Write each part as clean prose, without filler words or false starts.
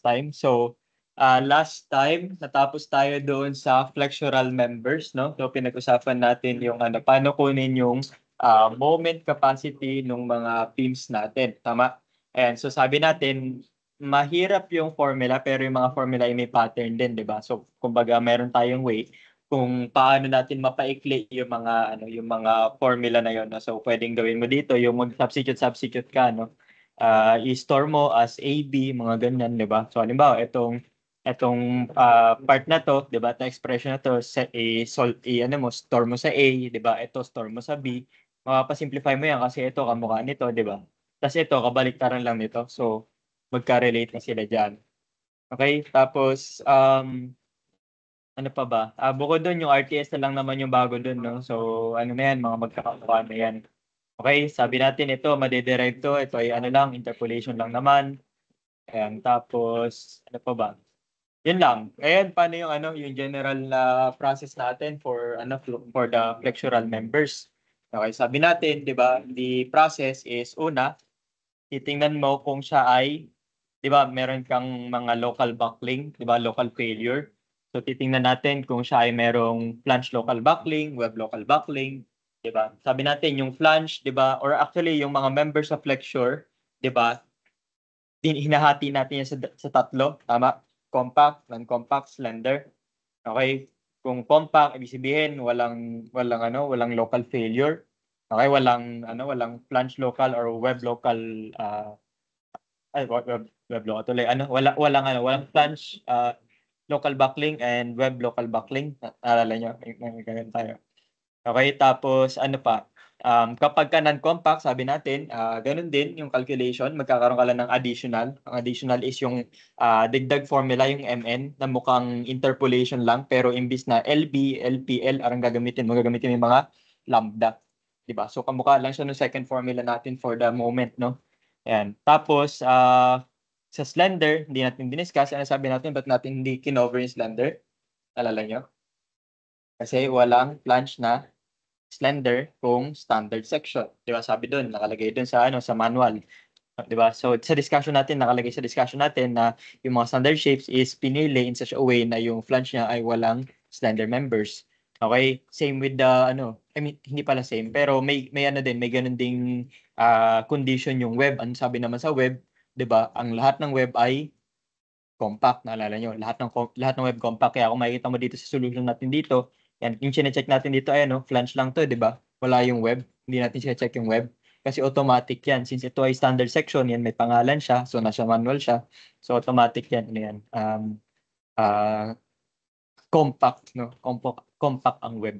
time. So, last time, natapos tayo doon sa flexural members, no? So, pinag-usapan natin yung paano kunin yung moment capacity ng mga teams natin. Tama? And so, sabi natin, mahirap yung formula, pero yung mga formula ay may pattern din, di ba? So, kumbaga, meron tayong way kung paano natin mapaikli yung mga yung mga formula na yon, no? So pwedeng gawin mo dito yung mag-substitute ka, no? I-store mo as AB, mga ganyan, 'di ba? So halimbawa itong part na to, 'di ba? Ta expression na to, store mo sa A, 'di ba? Ito store mo sa B. Mapasimplify mo yan kasi ito kamukha nito, 'di ba? Tapos ito kabaliktaran lang nito. So magka-relate na sila diyan. Okay? Tapos ano pa ba? Bukod doon, yung RTS na lang naman yung bago doon, no? So, ano na yan, mga magkakakuha na yan. Okay, sabi natin ito, madederive to. Ito ay ano lang, interpolation lang naman. Ayan, tapos, ano pa ba? Yun lang. Ngayon, paano yung yung general na process natin for for the flexural members? Okay, sabi natin, 'di ba? The process is una, titingnan mo kung siya ay, 'di ba, meron kang mga local buckling, 'di ba, local failure. So titingnan natin kung siya ay merong flange local buckling, web local buckling, 'di ba? Sabi natin yung flange, 'di ba, or actually yung mga members of flexure, 'di ba? Hinahati natin yan sa tatlo, tama? Compact, non-compact, slender. Okay? Kung compact, ibig sabihin walang local failure. Okay, walang flange local or web local web local tuloy. Walang flange local backling and web local backling. Naalala niyo, may ganun tayo. Okay, tapos ano pa? Kapag ka non-compact, sabi natin, ganun din yung calculation, magkakaroon ka lang ng additional. Ang additional is yung dagdag formula, yung MN, na mukhang interpolation lang, pero imbis na LB, LPL, ang gagamitin mo yung mga lambda. Diba? So, kamukha lang siya ng second formula natin for the moment, no? Ayan. Tapos, sa slender, hindi natin diniscuss. Ano sabi natin, ba't natin hindi kinover yung slender? Alala nyo? Kasi walang flange na slender kung standard section. 'Di ba? Sabi doon, nakalagay doon sa manual. 'Di ba? So nakalagay sa discussion natin na yung mga standard shapes is pinili in such a way na yung flange niya ay walang slender members. Okay? Same with the I mean, hindi pala same, pero may may ganun ding condition yung web. Ano sabi naman sa web, 'di ba? Ang lahat ng web ay compact, naalala nyo, lahat ng web compact. Kaya kung makikita mo dito sa solution natin dito, yan, yung chine-check natin dito ay flange lang to, di ba? Wala yung web, hindi natin chine-check yung web. Kasi automatic yan. Since ito ay standard section, yan may pangalan siya, so nasa manual siya. So automatic yan, compact, no? Compact ang web.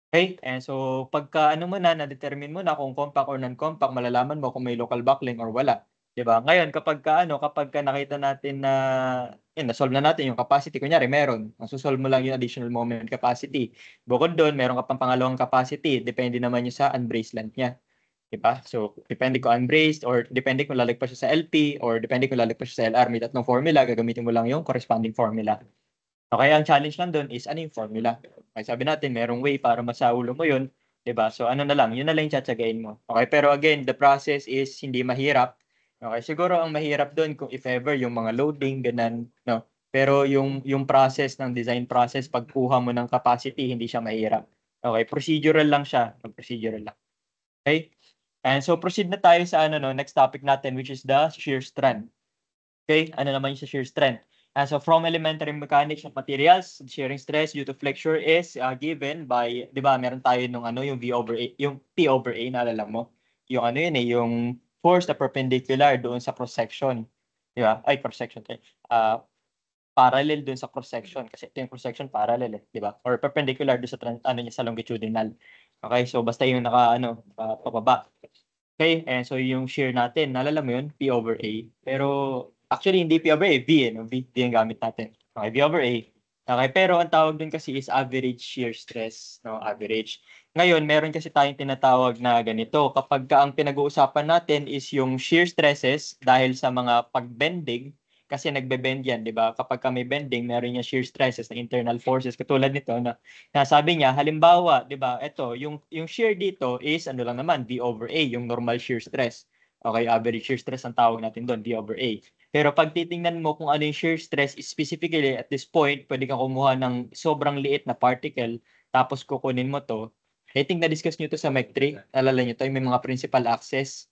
Okay? And so pagka na-determine mo na kung compact or non-compact, malalaman mo kung may local backling or wala. 'Di ba? Ngayon kapag nakita natin na na-solve na natin yung capacity, kunyari meron, maso-solve mo lang yung additional moment capacity. Bukod doon, meron ka pang pangalawang capacity, depende naman yung sa unbraced length niya. 'Di ba? So depende kung unbraced or depende kung lalagpas siya sa LP or depende kung lalagpas siya sa LR. May tatlong formula, gagamitin mo lang yung corresponding formula. Okay, ang challenge lang doon is ano yung formula. Okay, sabi natin, merong way para masaulo mo yun, 'di ba? So ano na lang, yun na lang yung tsatsagain mo. Okay, pero again, the process is hindi mahirap. Okay, siguro ang mahirap doon kung if ever yung mga loading ganun, no. Pero yung process ng design process pagkuha mo ng capacity, hindi siya mahirap. Okay, procedural lang siya, procedural lang. Okay? And so proceed na tayo sa next topic natin, which is the shear strength. Okay, ano naman yung sa shear strength? So from elementary mechanics of materials, shearing stress due to flexure is given by, 'di ba, meron tayo nung yung V over A, yung P over A, naalala mo? Yung yung force na perpendicular doon sa cross section. 'Di ba? Ay, cross section tayo. Parallel doon sa cross section kasi ito yung cross section parallel, 'di ba? Or perpendicular doon sa niya sa longitudinal. Okay, so basta yung pababa. Okay, and so yung shear natin, naalala mo yun, P over A. Pero actually, hindi P over A, V, V, D yung gamit natin. Okay, V over A. Okay, pero ang tawag dun kasi is average shear stress, no, average. Ngayon, meron kasi tayong tinatawag na ganito. Kapag ang pinag-uusapan natin is yung shear stresses dahil sa mga pagbending, kasi nagbe-bend yan, di ba? Kapag may bending, meron yung shear stresses na internal forces. Katulad nito na sabi niya, halimbawa, di ba, ito, yung shear dito is lang naman, V over A, yung normal shear stress. Okay, average shear stress ang tawag natin doon, V over A. Pero pag titingnan mo kung ano yung shear stress, specifically at this point, pwede kang kumuha ng sobrang liit na particle, tapos kukunin mo to. I think na-discuss nyo to sa MEC 3. Alala nyo to, yung may mga principal axis.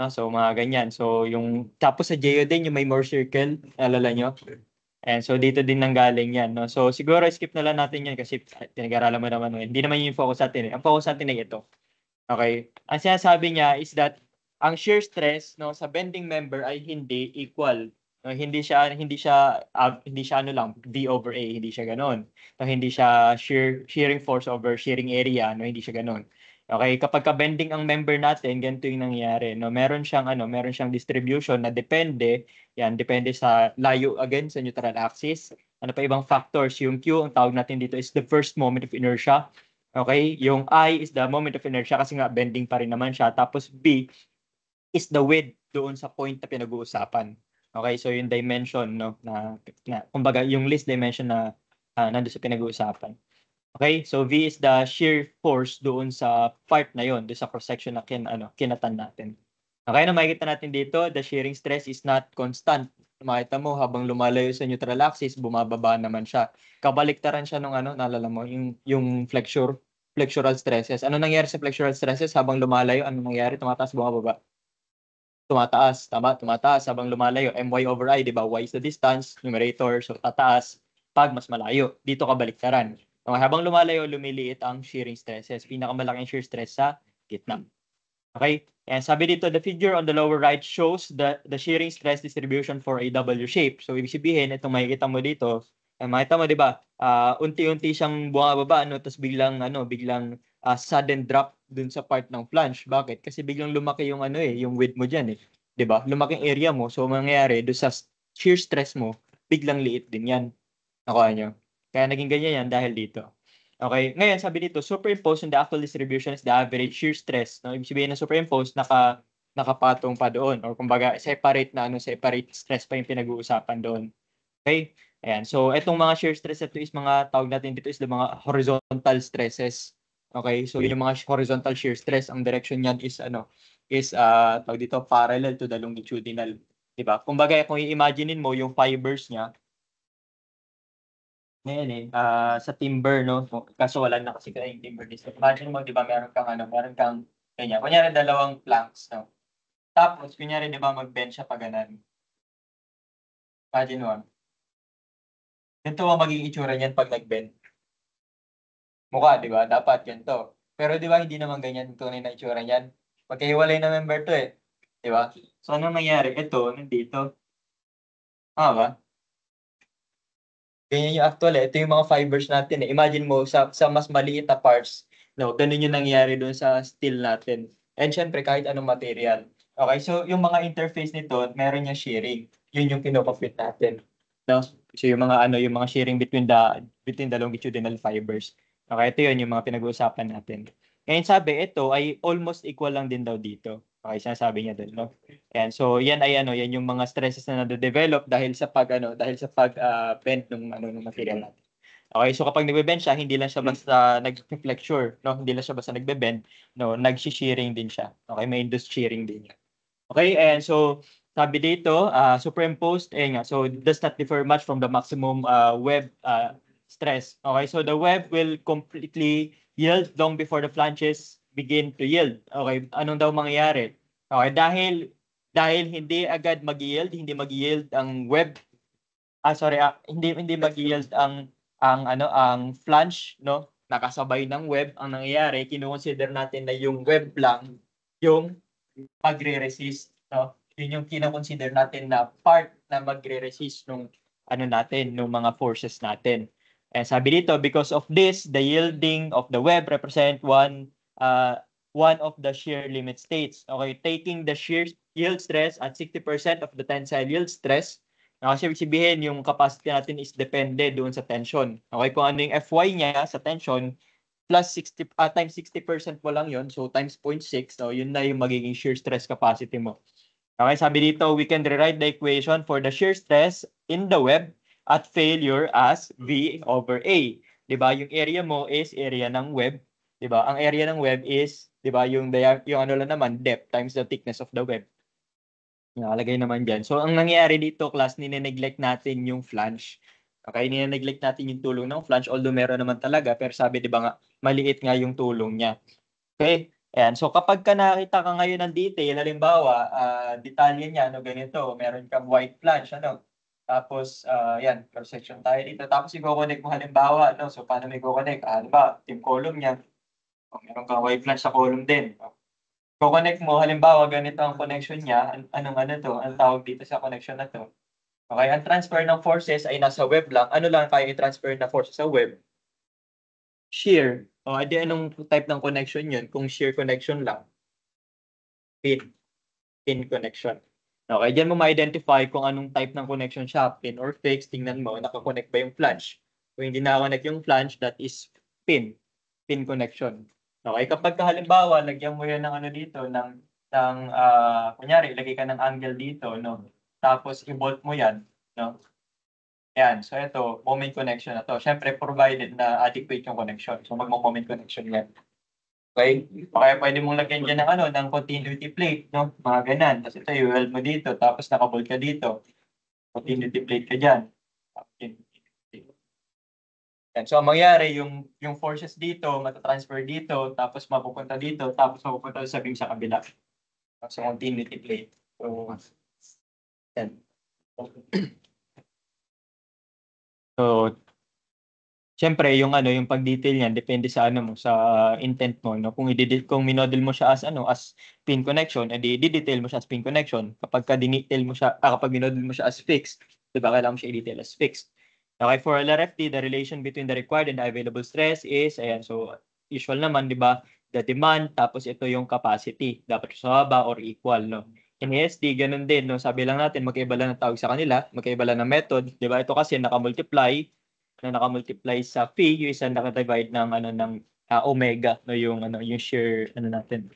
No? So, mga ganyan. So, yung tapos sa GEO din, yung may more circle. Alala nyo? And so, dito din nanggaling yan. No? So, siguro skip na lang natin yan kasi pinag-aralan mo naman. Hindi naman yung focus natin. Ang focus natin ay ito. Okay? Ang sinasabi niya is that ang shear stress no sa bending member ay hindi equal. No, hindi siya ano lang V over A, hindi siya ganoon. No, hindi siya shearing force over shearing area, no hindi siya ganoon. Okay, kapag ka-bending ang member natin, ganito yung nangyayari, no? Meron siyang distribution na depende sa layo again sa neutral axis. Ano pa ibang factors, yung Q, ang tawag natin dito is the first moment of inertia. Okay, yung I is the moment of inertia kasi nga bending pa rin naman siya. Tapos B is the width doon sa point na pinag-uusapan. Okay, so yung dimension no na kumbaga yung least dimension na nandoon sa pinag-uusapan. Okay, so V is the shear force doon sa part na yon, doon sa cross section na kinatan natin. Okay, na makikita natin dito, the shearing stress is not constant. Makita mo habang lumalayo sa neutral axis, bumababa naman siya. Kabaliktaran siya nung naalala mo, yung flexural stresses. Ano nangyari sa flexural stresses habang lumalayo? Ano nangyari? Tumataas, bumababa. Tumataas, tama? Tumataas habang lumalayo. My over I, di ba? Y is the distance, numerator, so tataas pag mas malayo. Dito kabaliktaran. Habang lumalayo, lumiliit ang shearing stresses. Pinakamalaking shear stress sa gitna. Okay? And sabi dito, the figure on the lower right shows the shearing stress distribution for a W shape. So, ibig sabihin, itong makikita mo dito, makita mo, di ba? Unti-unti siyang bumababa, tapos biglang sudden drop dun sa part ng flange. Bakit? Kasi biglang lumaki yung width mo diyan eh. 'Di ba? Lumaki ang area mo. So mangyayari do sa shear stress mo, biglang liit din 'yan. Nakuha nyo? Kaya naging ganyan yan dahil dito. Okay, ngayon sabi dito, superimpose on the actual distribution is the average shear stress. No, ibig sabihin na superimpose nakapatong pa doon or kumbaga separate stress pa yung pinag-uusapan doon. Okay? Ayan. So, itong mga shear stress ito is mga tawag natin dito is the mga horizontal stresses. Okay? So, yun yung mga horizontal shear stress. Ang direction niyan is tawag dito parallel to the longitudinal. Diba? Kumbaga, kung i-imaginein mo yung fibers niya, ngayon sa timber, no? Kaso wala na kasi yung timber dito. Imagine mo, di ba, meron kang ganyan. Kunyari, dalawang planks, no? Tapos, kunyari, di ba, mag-bend siya pa ganun. Imagine mo, ganito ang magiging itsura niyan pag nag-bend. Mukha, di ba? Dapat ganito. Pero di ba, hindi naman ganyan tunay na itsura niyan. Magkahiwalay na member to eh. Di ba? So, ano nangyari? Ito, nandito. Ba? Ganyan yung actual eh. Ito yung mga fibers natin eh. Imagine mo, sa mas maliit na parts, no, ganun yung nangyari doon sa steel natin. And syempre, kahit anong material. Okay, so yung mga interface nito, meron yung shearing. Yun yung kinokopit natin. No? So yung mga shearing between the longitudinal fibers. Okay, ito yun yung mga pinag-uusapan natin. Ngayon sabi, ito ay almost equal lang din daw dito. Okay, sinasabi niya doon, no? And so yan yan yung mga stresses na nade-develop dahil sa pag bend ng material natin. Okay, so kapag nagbe-bend siya, hindi lang siya basta nag-flexure, no? Hindi lang siya basta nagbe-bend, no? Nag-shearing din siya. Okay, may induced shearing din. Okay, and so sabi dito, superimposed, so does not differ much from the maximum web stress. Okay, so the web will completely yield long before the flanges begin to yield. Okay, anong daw mangyayari? Okay, dahil hindi agad mag-yield, hindi mag-yield ang web. Hindi mag-yield ang flange, no? Nakasabay ng web, ang nangyayari, kino-consider natin na yung web lang yung magre-resist, no? Yun yung kino-consider natin na part na magre-resist nung mga forces natin. And sabi dito, because of this, the yielding of the web represent one of the shear limit states. Okay, taking the shear yield stress at 60% of the tensile yield stress. Kasi sabihin, yung capacity natin is depende doon sa tension. Okay, kung ano yung Fy niya sa tension, plus 60 times 60% mo lang yon, so times 0.6, so yun na yung magiging shear stress capacity mo. Okay, sabi dito, we can rewrite the equation for the shear stress in the web at failure as V over A. 'Di ba? Yung area mo is area ng web, 'di ba? Ang area ng web is, 'di ba, yung ano lang naman, depth times the thickness of the web. Nakalagay naman diyan. So, ang nangyayari dito, class, nine-neglect natin yung flange. Okay, nine-neglect natin yung tulong ng flange, although meron naman talaga, pero sabi, di ba nga, maliit nga yung tulong niya. Okay, ayan. So, kapag ka nakita ka ngayon ng detail, halimbawa, detalye niya, ano, ganito, meron kang white flange, ano, tapos, yan, cross section tayo dito. Tapos, i-connect mo halimbawa, no? So, paano may i-connect? Halimbawa, yung column niya, meron kang white flange sa column din. Ko-connect mo, halimbawa, ganito ang connection niya. Anong ano to? Ang tawag dito sa connection na to? Okay, ang transfer ng forces ay nasa web lang. Ano lang kaya i-transfer na forces sa web? Shear. O, edi anong type ng connection yun? Kung shear connection lang, pin. Pin connection. Okay, diyan mo ma-identify kung anong type ng connection siya, pin or fixed. Tingnan mo, nakakonect ba yung flange? Kung hindi nakakonect yung flange, that is pin. Pin connection. Okay, kapag halimbawa, lagyan mo yan ng ano dito, kunyari, ilagay ka ng angle dito, no? Tapos, i-bolt mo yan, no? Yan, so ito, moment connection na to. Siyempre, provided na adequate yung connection. So, magmo-moment connection yan. Okay? Kaya pwede mong lagyan dyan ng, ng continuity plate, no? Mga ganun. Tapos ito, i-weld mo dito, tapos nakabolt ka dito. Continuity plate ka dyan. Yan. So, ang mangyari, yung forces dito, matatransfer dito, tapos mapupunta dito, tapos mapupunta sa beam sa kabila. So, continuity plate. So, yan. So, siyempre, yung yung pag-detail niyan depende sa mo, sa intent mo, no? Kung minodel mo siya as pin connection, edi i-detail mo siya as pin connection. Kapag minodel mo siya as fixed, 'di ba? Kailangan mo siya i-detail as fixed. Okay, for LRFD, the relation between the required and the available stress is, ayan, so usual naman, 'di ba? The demand, tapos ito yung capacity. Dapat sa baba or equal, no? In ASD, ganun din, no? Sabi lang natin, magkaiba lang ng tawag sa kanila, magkaiba lang ng method, 'di ba? Ito kasi naka-multiply sa phi, yung isa naka-divide ng omega, no, yung shear natin,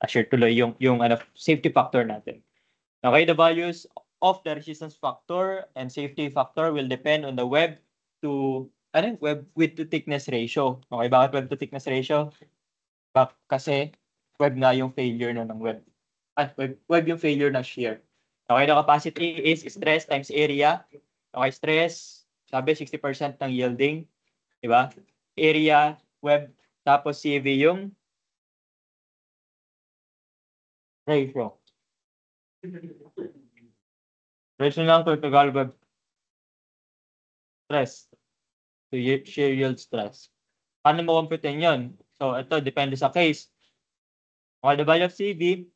shear tuloy yung safety factor natin. Okay, the values of the resistance factor and safety factor will depend on the web width to thickness ratio. Okay, bakit web to thickness ratio? Kasi web nga yung failure ng web. Web yung failure ng shear. Okay, the capacity is stress times area. Okay, stress, sabi 60% ng yielding, di ba? Area, web, tapos CV yung ratio. Ratio ng total web stress to shear yield stress. Paano mo computein yun? So, ito, depende sa case. Okay, the value of CV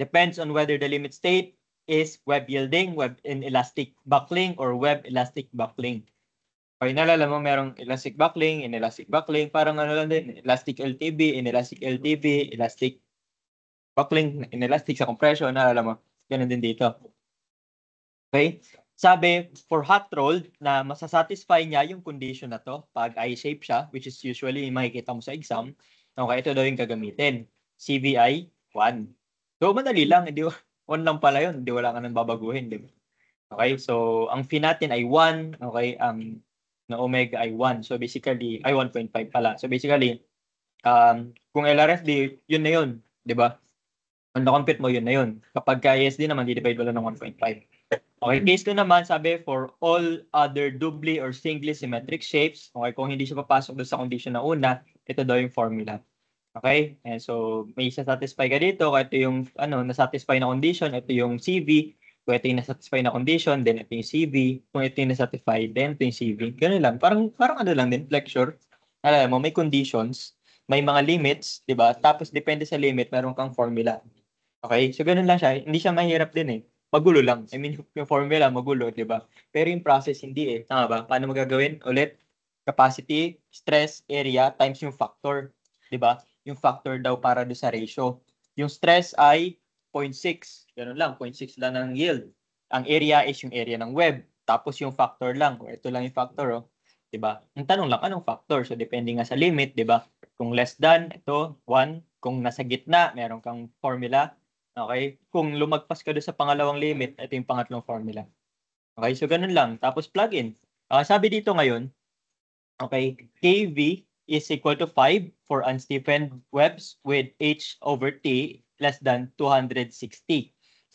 depends on whether the limit state is web yielding, web inelastic buckling, or web elastic buckling. Okay, nalala mo, merong elastic buckling, inelastic buckling, parang ano lang din, elastic LTB, inelastic LTB, elastic buckling, inelastic sa compression, nalala mo, ganun din dito. Okay? Sabi, for hot rolled, na masasatisfy niya yung condition na to, pag I-shape siya, which is usually makikita mo sa exam, okay, ito daw yung gagamitin. CVI 1. So, madali lang, hindi 1 lang pala yun, hindi wala ka nang babaguhin, di ba? Okay, so, ang phi natin ay 1, okay, ang na omega ay 1. So, basically, ay 1.5 pala. So, basically, kung LRFD, yun na yun, di ba? Kung na-compute mo, yun na yun. Kapag ka-ISD naman, di-divide mo lang ng 1.5. Okay, case 2 naman, sabi, for all other doubly or singly symmetric shapes, okay, kung hindi siya papasok doon sa condition na una, ito daw yung formula. Okay? And so, may satisfy ka dito, kung ito yung, na-satisfy na condition, ito yung CV, kung ito yung na-satisfy na condition, then ito yung CV, kung ito yung na-satisfy, then ito yung CV. Ganun lang. Parang ano lang din, lecture. Alam mo, may conditions, may mga limits, di ba? Tapos, depende sa limit, meron kang formula. Okay? So, ganun lang siya. Hindi siya mahirap din eh. Magulo lang. I mean, yung formula, magulo, di ba? Pero yung process, hindi eh. Tama ba? Paano magagawin? Ulit, capacity, stress, area, times yung factor. Di ba? Yung factor daw para do sa ratio. Yung stress ay 0.6. Ganun lang, 0.6 lang ng yield. Ang area is yung area ng web. Tapos yung factor lang. Ito lang yung factor, oh. 'Di ba? Ang tanong lang, anong factor? So, depende nga sa limit, 'di ba? Kung less than, ito, 1. Kung nasa gitna, meron kang formula. Okay? Kung lumagpas ka doon sa pangalawang limit, ito yung pangatlong formula. Okay? So, ganun lang. Tapos, plug in. Sabi dito ngayon, okay, KV is equal to 5 for unstiffened webs with H over T less than 260.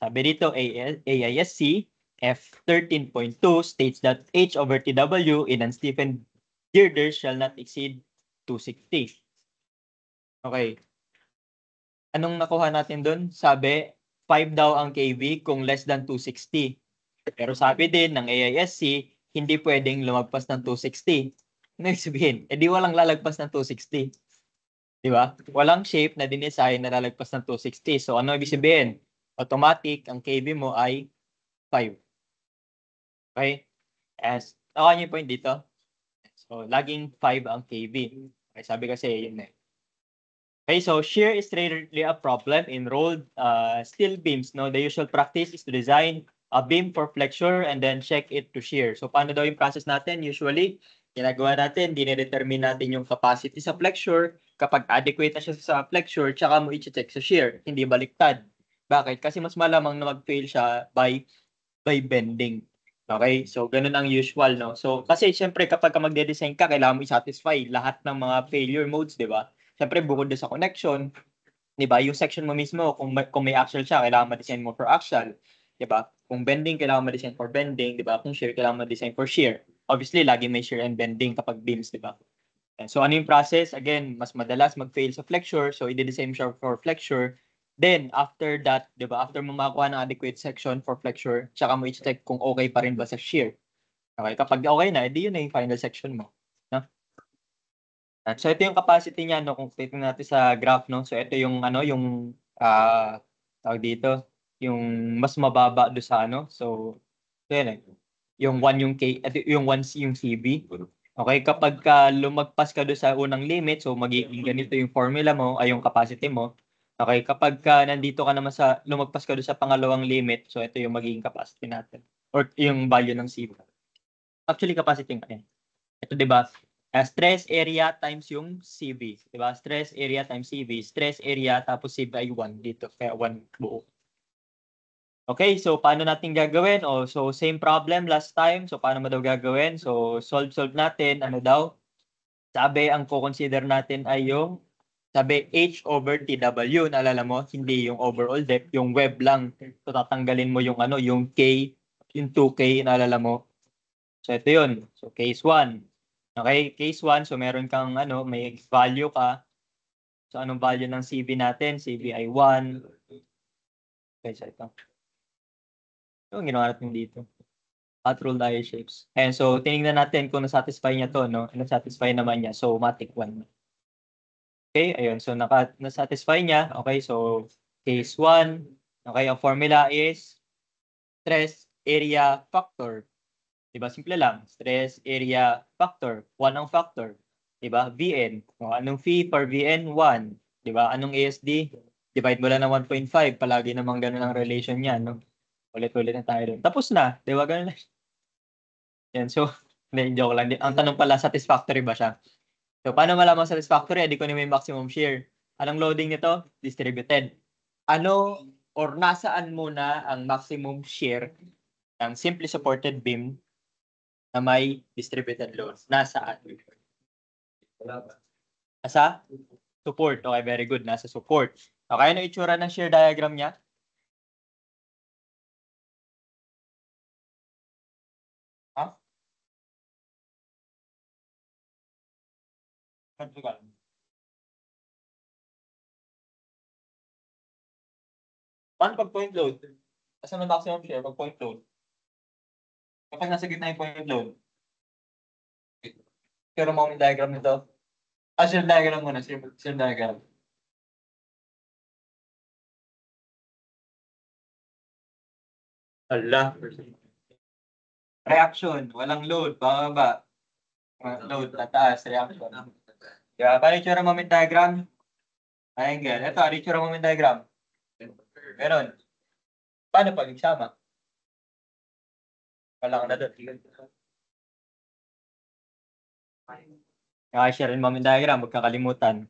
sabi dito, AISC F13.2 states that H over TW in unstiffened girders shall not exceed 260. Okay. Anong nakuha natin doon? Sabi, 5 daw ang kV kung less than 260. Pero sabi din ng AISC, hindi pwedeng lumagpas ng 260. Ano yung sabihin? Eh di walang lalagpas ng 260. Di ba? Walang shape na dinesign na lalagpas ng 260. So ano ibig sabihin? Automatic, ang kV mo ay 5. Okay? As, nakuha niyo yung point dito? So, laging 5 ang kV. Okay, sabi kasi yun eh. Okay, so shear is rarely a problem in rolled steel beams. No, the usual practice is to design a beam for flexure and then check it to shear. So paano daw yung process natin? Usually, ginagawa natin, dinedetermine natin yung capacity sa flexure. Kapag adequate na siya sa flexure, tsaka mo i-check sa shear, hindi baliktad. Bakit? Kasi mas malamang na mag-fail siya by bending. Okay? So ganun ang usual, no? So kasi syempre kapag ka magde-design ka, kailangan mo i-satisfy lahat ng mga failure modes, 'di ba? Siyempre, bukod sa connection, di ba, yung section mo mismo, kung may axial siya, kailangan ma-design mo for axial. Di ba? Kung bending, kailangan ma-design for bending. Di ba? Kung shear, kailangan ma-design for shear. Obviously, lagi may shear and bending kapag beams, di ba? So, ano yung process? Again, mas madalas mag-fail sa flexure. So, i-design siya for flexure. Then, after that, di ba, after mo makakuha ng adequate section for flexure, tsaka mo i-check kung okay pa rin ba sa shear. Okay? Kapag okay na, edi yun na yung final section mo. No? So ito yung capacity niya, no, kung titingnan natin sa graph, no. So ito yung ano, yung tawag dito, yung mas mababa do sa ano. So yan eh. Yung 1 yung K, yung 1 yung CB. Okay, kapag lumagpas ka do sa unang limit, so magiging ganito yung formula mo, ay yung capacity mo. Okay, kapag nandito ka naman sa lumagpas ka do sa pangalawang limit, so ito yung magiging capacity natin or yung value ng CB. Actually capacity nga yan. Ito 'di ba? Stress area times yung CV, 'di ba? Stress area times CV, stress area tapos CV ay 1 dito, kaya 1 buo. Okay, so paano natin gagawin? So same problem last time. So paano mo daw gagawin? So solve natin, ano daw? Sabi ang ko-consider natin ay yung sabi H over TW, naalala mo, hindi yung overall depth, yung web lang. So tatanggalin mo yung ano, yung K, yung 2K, naalala mo. So ito 'yun. So case 1. Okay, case 1, so meron kang ano, may value ka. So anong value ng CV natin? CV ay 1. Okay, so ito. Yung ginawa natin dito. Hot roll die shapes. And so tinignan natin kung na-satisfy niya to, no? Na-satisfy naman niya. So matic 1. Okay, ayun. So na-satisfy niya. Okay, so case 1. Okay, ang formula is stress area factor. Diba? Simple lang. Stress area factor. 1 ang factor. Diba? Vn. O, anong phi per Vn? 1. Diba? Anong ASD? Divide mo lang ng 1.5. Palagi namang ganun ang relation niya. No? Ulit-ulit na tayo doon. Tapos na. Diba? Ganun lang. Yan. So, joke lang. Ang tanong pala, satisfactory ba siya? So, paano malaman satisfactory? Di ko na may maximum shear. Anong loading nito? Distributed. Ano or nasaan muna ang maximum shear ng simply supported beam na may distributed load? Nasaan? Nasa support. Okay, very good. Nasa support. Okay, ano itsura ng shear diagram niya? Ha? Vertical. Paano pag point load? Asan ang maximum shear pag point load? Kapag nasa gitna yung point load. Pero moment diagram nito. Shear diagram muna. Shear diagram. Ala. Reaction. Walang load. Bababa. Load. Tataas. Reaction. Diba? Paano itsura ng moment diagram? Triangle. Ito, ano itsura ng moment diagram? Meron. Paano pag nagsama? Wala ka na doon. Share yung moment diagram. Huwag kakalimutan.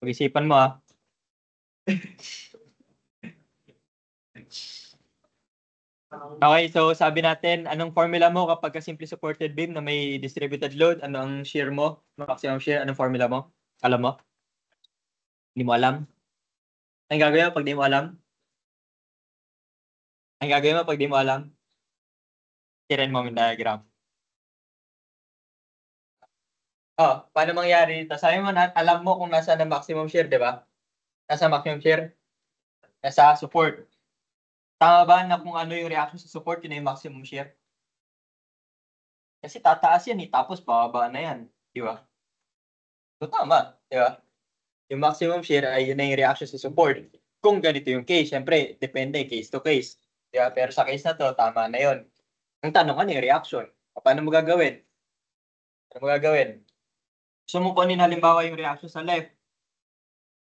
Pag-isipan mo ah. Okay, so sabi natin, anong formula mo kapag simply supported beam na may distributed load? Ano ang shear mo? Maximum shear, anong formula mo? Alam mo? Hindi mo alam? Ang gagawin mo pag di mo alam? Ang gagawin mo pag di mo alam? Tirin moment diagram. Oh, paano mangyari dito? Sabi mo na, alam mo kung nasa na maximum shear, di ba? Nasa maximum shear? Nasa support. Tama ba na kung ano yung reaction sa support, yun na yung maximum shear? Kasi tataas yan eh, tapos bababa na yan. Di ba? So, tama. Di ba? Yung maximum shear ay yun na yung reaction sa support. Kung ganito yung case, syempre, depende case to case. Di ba? Pero sa case na to, tama na yun. Ang tanong, ano yung reaction? Paano mo gagawin? Ano mo gagawin? Gusto mo kunin halimbawa yung reaction sa left.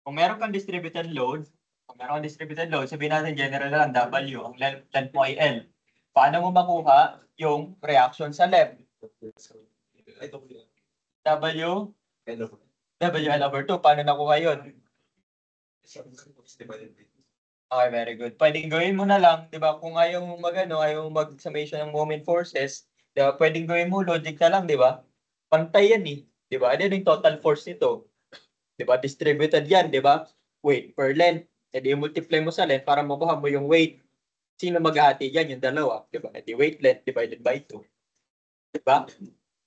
Kung meron kang distributed load, sabihin natin general lang W, ang length mo ay L. Paano mo makuha yung reaction sa left? W, WL over 2. Paano nakuha yun? Okay, very good. Pwedeng gawin mo na lang, di ba? Kung ayaw mo ayaw mo mag-summation ng moment forces, di ba? Pwedeng gawin mo, logic na lang, di ba? Pantay yan eh. Di ba? Ano yung total force nito? Di ba? Distributed yan, di ba? Weight per length. E di multiply mo sa length para makuha mo yung weight. Sino maghahati yan? Yung dalawa. Di ba? E di weight length divided by 2. Di ba?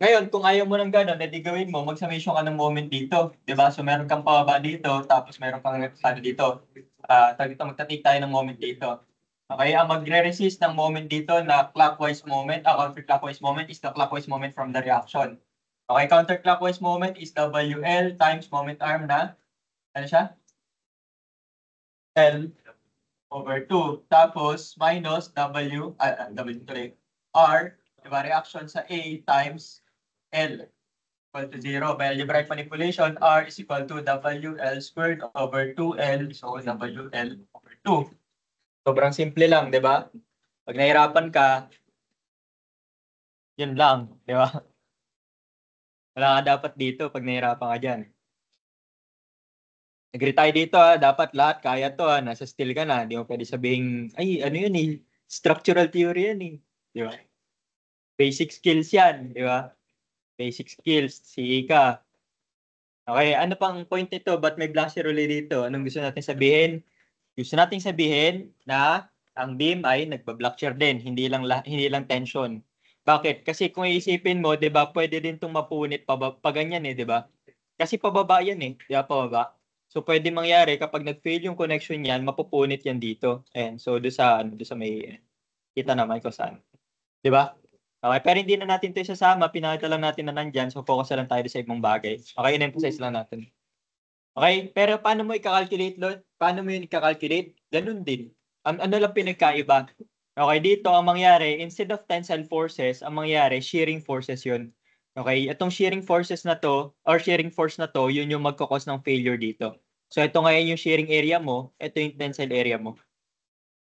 Ngayon, kung ayaw mo ng gano'n, edi gawin mo, mag-summation ka ng moment dito. Di ba? So, meron kang pababa dito, tapos meron kang dito. Magtatik tayo ng moment dito. Okay, ang magre-resist ng moment dito na clockwise moment, counterclockwise moment is the clockwise moment from the reaction. Okay, counterclockwise moment is WL times moment arm na, ano siya? L over 2. Tapos, minus W tuloy, R, diba, reaction sa A times L equal to 0. By algebraic manipulation, R is equal to WL squared over 2L. So, WL over 2. Sobrang simple lang, di ba? Pag nahirapan ka, yun lang, di ba? Wala ka dapat dito pag nahirapan ka dyan. Agree tayo dito dapat lahat kaya to nasa still ka na, di mo pwede sabihin, ay ano yun eh, structural theory yan eh. Di ba? Basic skills yan, di ba? Basic skills, si Ika. Okay, ano pang point nito? Ba't may blank zero dito? Anong gusto natin sabihin? Gusto natin sabihin na ang beam ay nagba-block shear din, hindi lang tension. Bakit? Kasi kung iisipin mo, 'di ba, pwede din tong mapunit pa ganyan eh, 'di ba? Kasi pababa yan eh, 'di ba, pababa. So pwede mangyari kapag nag-fail yung connection niyan, mapupunit yan dito. Ayan, so do sa may kita naman ko saan. 'Di ba? Okay, pero hindi na natin 'to isasama, pinakita lang natin na nandiyan, so focus na lang tayo sa ibang bagay. Okay, in-emphasize lang natin. Okay, pero paano mo i-calculate load? Paano mo yun i-calculate? Ganun din. Ano lang pinagkaiba? Okay, dito ang mangyari, instead of tensile forces, ang mangyari, shearing forces yun. Okay, itong shearing forces na to, or shearing force na to, yun yung magkakos ng failure dito. So ito ngayon yung shearing area mo, ito yung tensile area mo.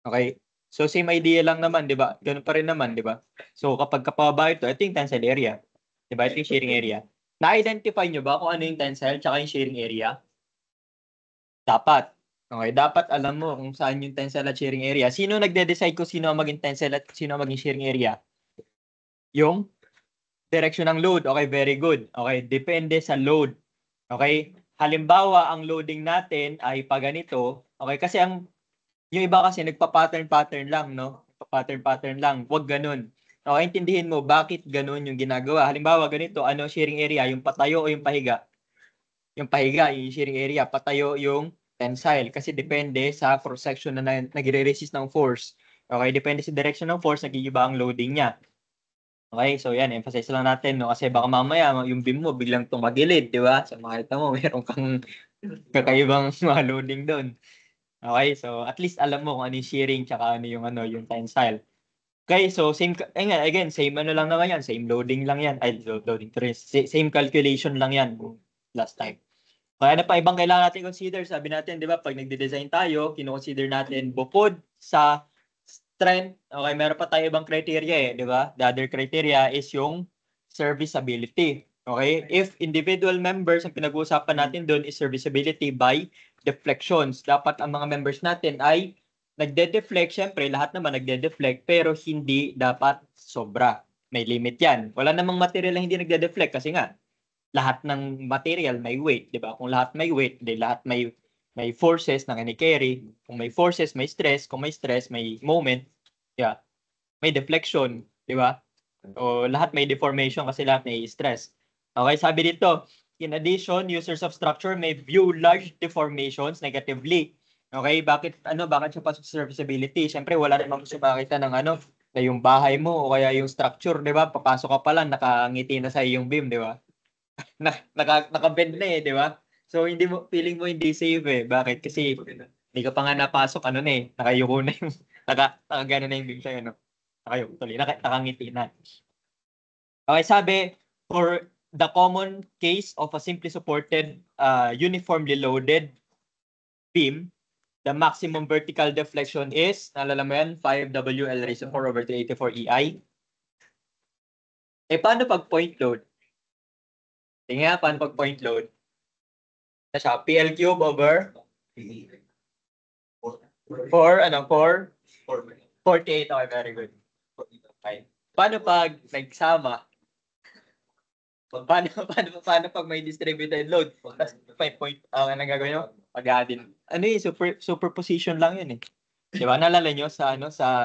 Okay? So same idea lang naman, 'di ba? Ganun pa rin naman, 'di ba? So kapag kapaba ito yung tensile area. 'Di ba? Ito yung shearing area. Na-identify nyo ba kung ano yung tensile tsaka yung shearing area? Dapat. Okay, dapat alam mo kung saan yung tensile at shearing area. Sino nagde-decide kung sino ang maging tensile at sino ang maging shearing area? Yung direction ng load. Okay, very good. Okay, depende sa load. Okay? Halimbawa, ang loading natin ay pa ganito. Okay, kasi yung iba kasi nagpa-pattern lang, no? Pattern lang. Huwag ganun. Okay, intindihin mo bakit ganun yung ginagawa. Halimbawa, ganito, ano sharing area? Yung patayo o yung pahiga? Yung pahiga, yung sharing area. Patayo yung tensile. Kasi depende sa cross-section na nagre-resist ng force. Okay, depende sa direction ng force, nag-iiba ang loading niya. Okay, so yan, emphasize lang natin, no? Kasi baka mamaya, yung beam mo biglang tumagilid, di ba? So makita mo, meron kang kakaibang mga loading doon. Okay, so at least alam mo kung ano yung shearing tsaka ano yung tensile. Okay, so same again, same ano lang naman yan, same loading lang yan. Ay, loading to same calculation lang yan last time. Kaya ano pa ibang kailangan natin consider? Sabi natin, 'di ba, pag nagde-design tayo, kino-consider natin bukod sa strength, okay, meron pa tayo ibang criteria 'di ba? The other criteria is yung serviceability. Okay? If individual members ang pinag-uusapan natin doon is serviceability by deflections. Dapat ang mga members natin ay nagde-deflect, syempre lahat naman nagde-deflect, pero hindi dapat sobra. May limit 'yan. Wala namang material na hindi nagde-deflect kasi nga lahat ng material may weight, 'di ba? Kung lahat may weight, di lahat may may forces na kini-carry. Kung may forces, may stress. Kung may stress, may moment. Yeah. May deflection, di ba? O lahat may deformation kasi lahat may stress. Okay, sabi dito, in addition, users of structure may view large deformations negatively. Okay, bakit siya pasok sa serviceability? Siyempre, wala namang gusto makita ng na yung bahay mo o kaya yung structure, di ba? Papasok ka pa lang, nakangiti na sa yung beam, di ba? Naka-bend na di ba? So, feeling mo hindi safe eh. Bakit? Kasi hindi ka pa nga napasok, nakayuko na yung, gano'n na yung beam sa'yo, no? Nakangiti na. Okay, sabi, for the common case of a simply supported, uniformly loaded beam, the maximum vertical deflection is, naalala mo yan, 5 WL raised to 4 over 384 EI. Paano pag point load? Tingnan, paano pag point load? Na siya, PL cube over 48. Okay, very good. Okay. Paano pag nagsama? Paano pag may distributed load? Tapos 5 point, ang gagawin nyo? Pag-addin. Superposition lang yun eh. Di ba? Naalala nyo sa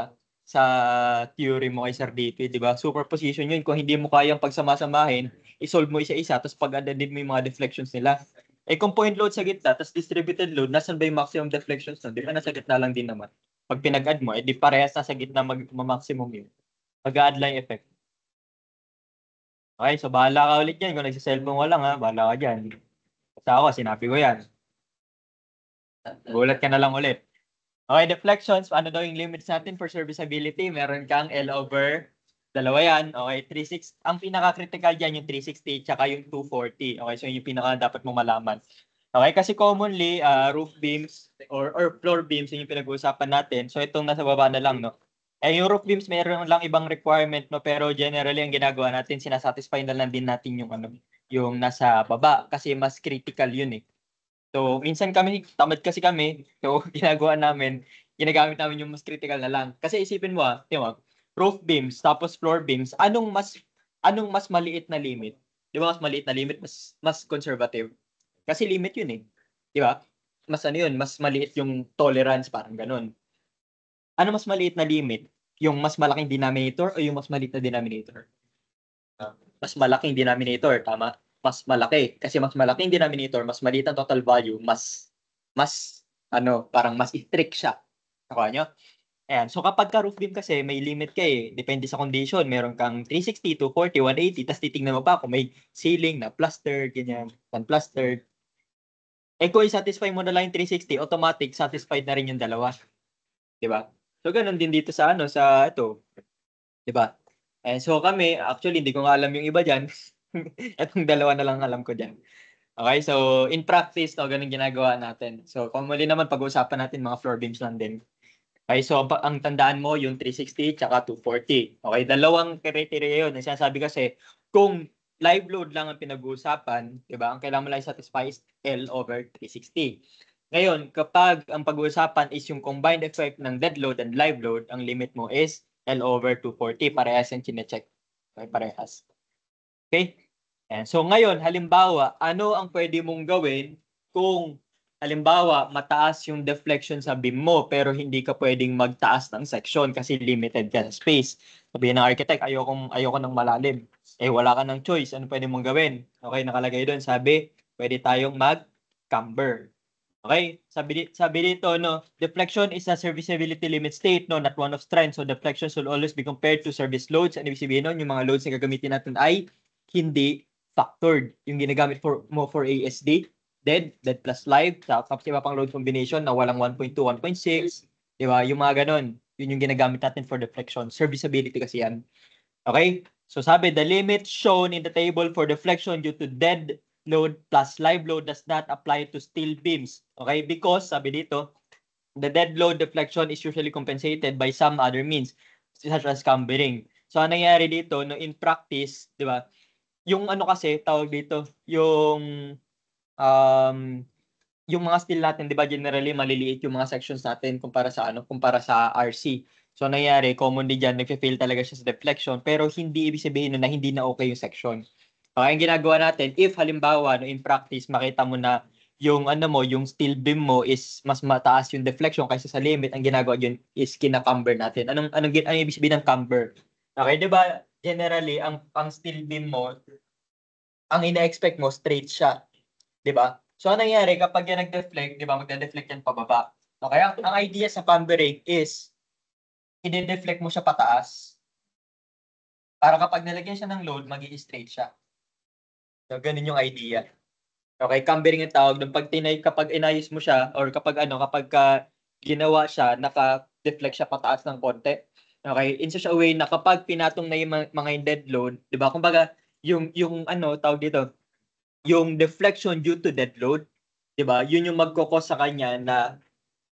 theory mo kay Sir DP, di ba? Superposition yun. Kung hindi mo kayang pagsama-samahin, isolve mo isa-isa, tapos pag-addin mo yung mga deflections nila. Kung point load sa gitna, tapos distributed load, nasan ba yung maximum deflections nun? Di ba nasa gitna lang din naman? Pag pinag-add mo, di parehas na sa gitna mag-maximum yun. Mag-add lang effect. Okay, so bahala ka ulit yan. Kung nagsiselfone ka lang ha, bahala ka dyan. Basta ako, sinabi ko yan. Gulat ka na lang ulit. Okay, deflections. Ano daw yung limits natin for serviceability? Meron kang L over dalawa yan. Okay, 360. Ang pinaka-critical dyan yung 360 tsaka yung 240. Okay, so yung pinaka dapat mong malaman. Okay, kasi commonly, roof beams or floor beams yung pinag-uusapan natin. So itong nasa baba na lang, no? Yung roof beams, meron lang ibang requirement, no? Pero generally, ang ginagawa natin, sinasatisfy na lang din natin yung nasa baba kasi mas critical yun eh. So, minsan tamad kasi kami, so ginagamit namin yung mas critical na lang. Kasi isipin mo di ba, roof beams tapos floor beams, anong mas maliit na limit? Di ba mas maliit na limit, mas conservative? Kasi limit yun eh. Di ba? Mas yun, mas maliit yung tolerance, parang ganun. Ano mas maliit na limit? Yung mas malaking denominator o yung mas maliit na denominator? Mas malaking denominator, tama? Mas malaki. Kasi mas malaking denominator, mas maliit ang total value, parang mas strict siya. Nakuha nyo? Ayan. So kapag ka roof beam kasi, may limit ka eh. Depende sa condition. Meron kang 360, 240, 180, tapos titignan mo pa kung may ceiling na plastered, ganyan, non-plastered. Kung i-satisfy mo na lang yung 360, automatic, satisfied na rin yung dalawa. Diba? So, ganun din dito sa ito. Diba? So kami, actually, hindi ko nga alam yung iba dyan. Itong dalawa na lang alam ko dyan. Okay, so in practice, ganun ginagawa natin. So commonly naman, pag-uusapan natin mga floor beams lang din. Okay, so ang tandaan mo, yung 360 tsaka 240. Okay, dalawang criteria yun. Sinasabi kasi, kung live load lang ang pinag-uusapan, diba, ang kailangan mo lang satisfy is L over 360. Ngayon, kapag ang pag-uusapan is yung combined effect ng dead load and live load, ang limit mo is L over 240. Parehas yung chinecheck. Okay, parehas. Okay? And so ngayon, halimbawa, ano ang pwede mong gawin kung halimbawa, mataas yung deflection sa beam mo pero hindi ka pwedeng magtaas ng section kasi limited ka sa space. Sabihin ng architect, ayoko ng malalim. Wala ka ng choice. Ano pwede mong gawin? Okay, nakalagay doon. Sabi, pwede tayong mag-camber. Okay? Sabi dito, no, deflection is a serviceability limit state, no, not one of strength. So deflection should always be compared to service loads. Ano ibig sabihin nun? Yung mga loads na gagamitin natin ay hindi factored. Yung ginagamit mo for ASD, dead plus live, tapos iba pang load combination na walang 1.2, 1.6, di ba? Yung mga ganon, yun yung ginagamit natin for deflection. Serviceability kasi yan. Okay? So sabi, the limit shown in the table for deflection due to dead load plus live load does not apply to steel beams. Okay? Because, sabi dito, the dead load deflection is usually compensated by some other means, such as cambering. So, ano nangyayari dito, no, in practice, di ba, yung kasi, tawag dito, yung mga steel natin, di ba, generally, maliliit yung mga sections natin kumpara sa RC. So, nangyayari, commonly dyan, nag-fail talaga siya sa deflection, pero hindi ibig sabihin na hindi na okay yung section. Okay, ang ginagawa natin, if halimbawa, no, in practice, makita mo na yung yung steel beam mo is mas mataas yung deflection kaysa sa limit, ang ginagawa yun is kina-camber natin. Anong ibig sabihin ng camber? Okay, 'di ba? Generally, ang steel beam mo, ang ina-expect mo straight siya, 'di ba? So ano nangyayari kapag yan nag-deflect, 'di ba? Magde-deflect yan pababa. Okay, ang idea sa cambering is i-deflect mo siya pataas para kapag nilagyan siya ng load, magi-straight siya. So ganun yung idea. Okay, cambering yung tawag doon kapag inayos mo siya or kapag ginawa siya, naka-deflect siya pataas ng konti. Okay, in such a way na kapag pinatong na yung mga dead load, 'di ba? Kumbaga, yung tawag dito, yung deflection due to dead load, 'di ba? Yun yung magkokos sa kanya na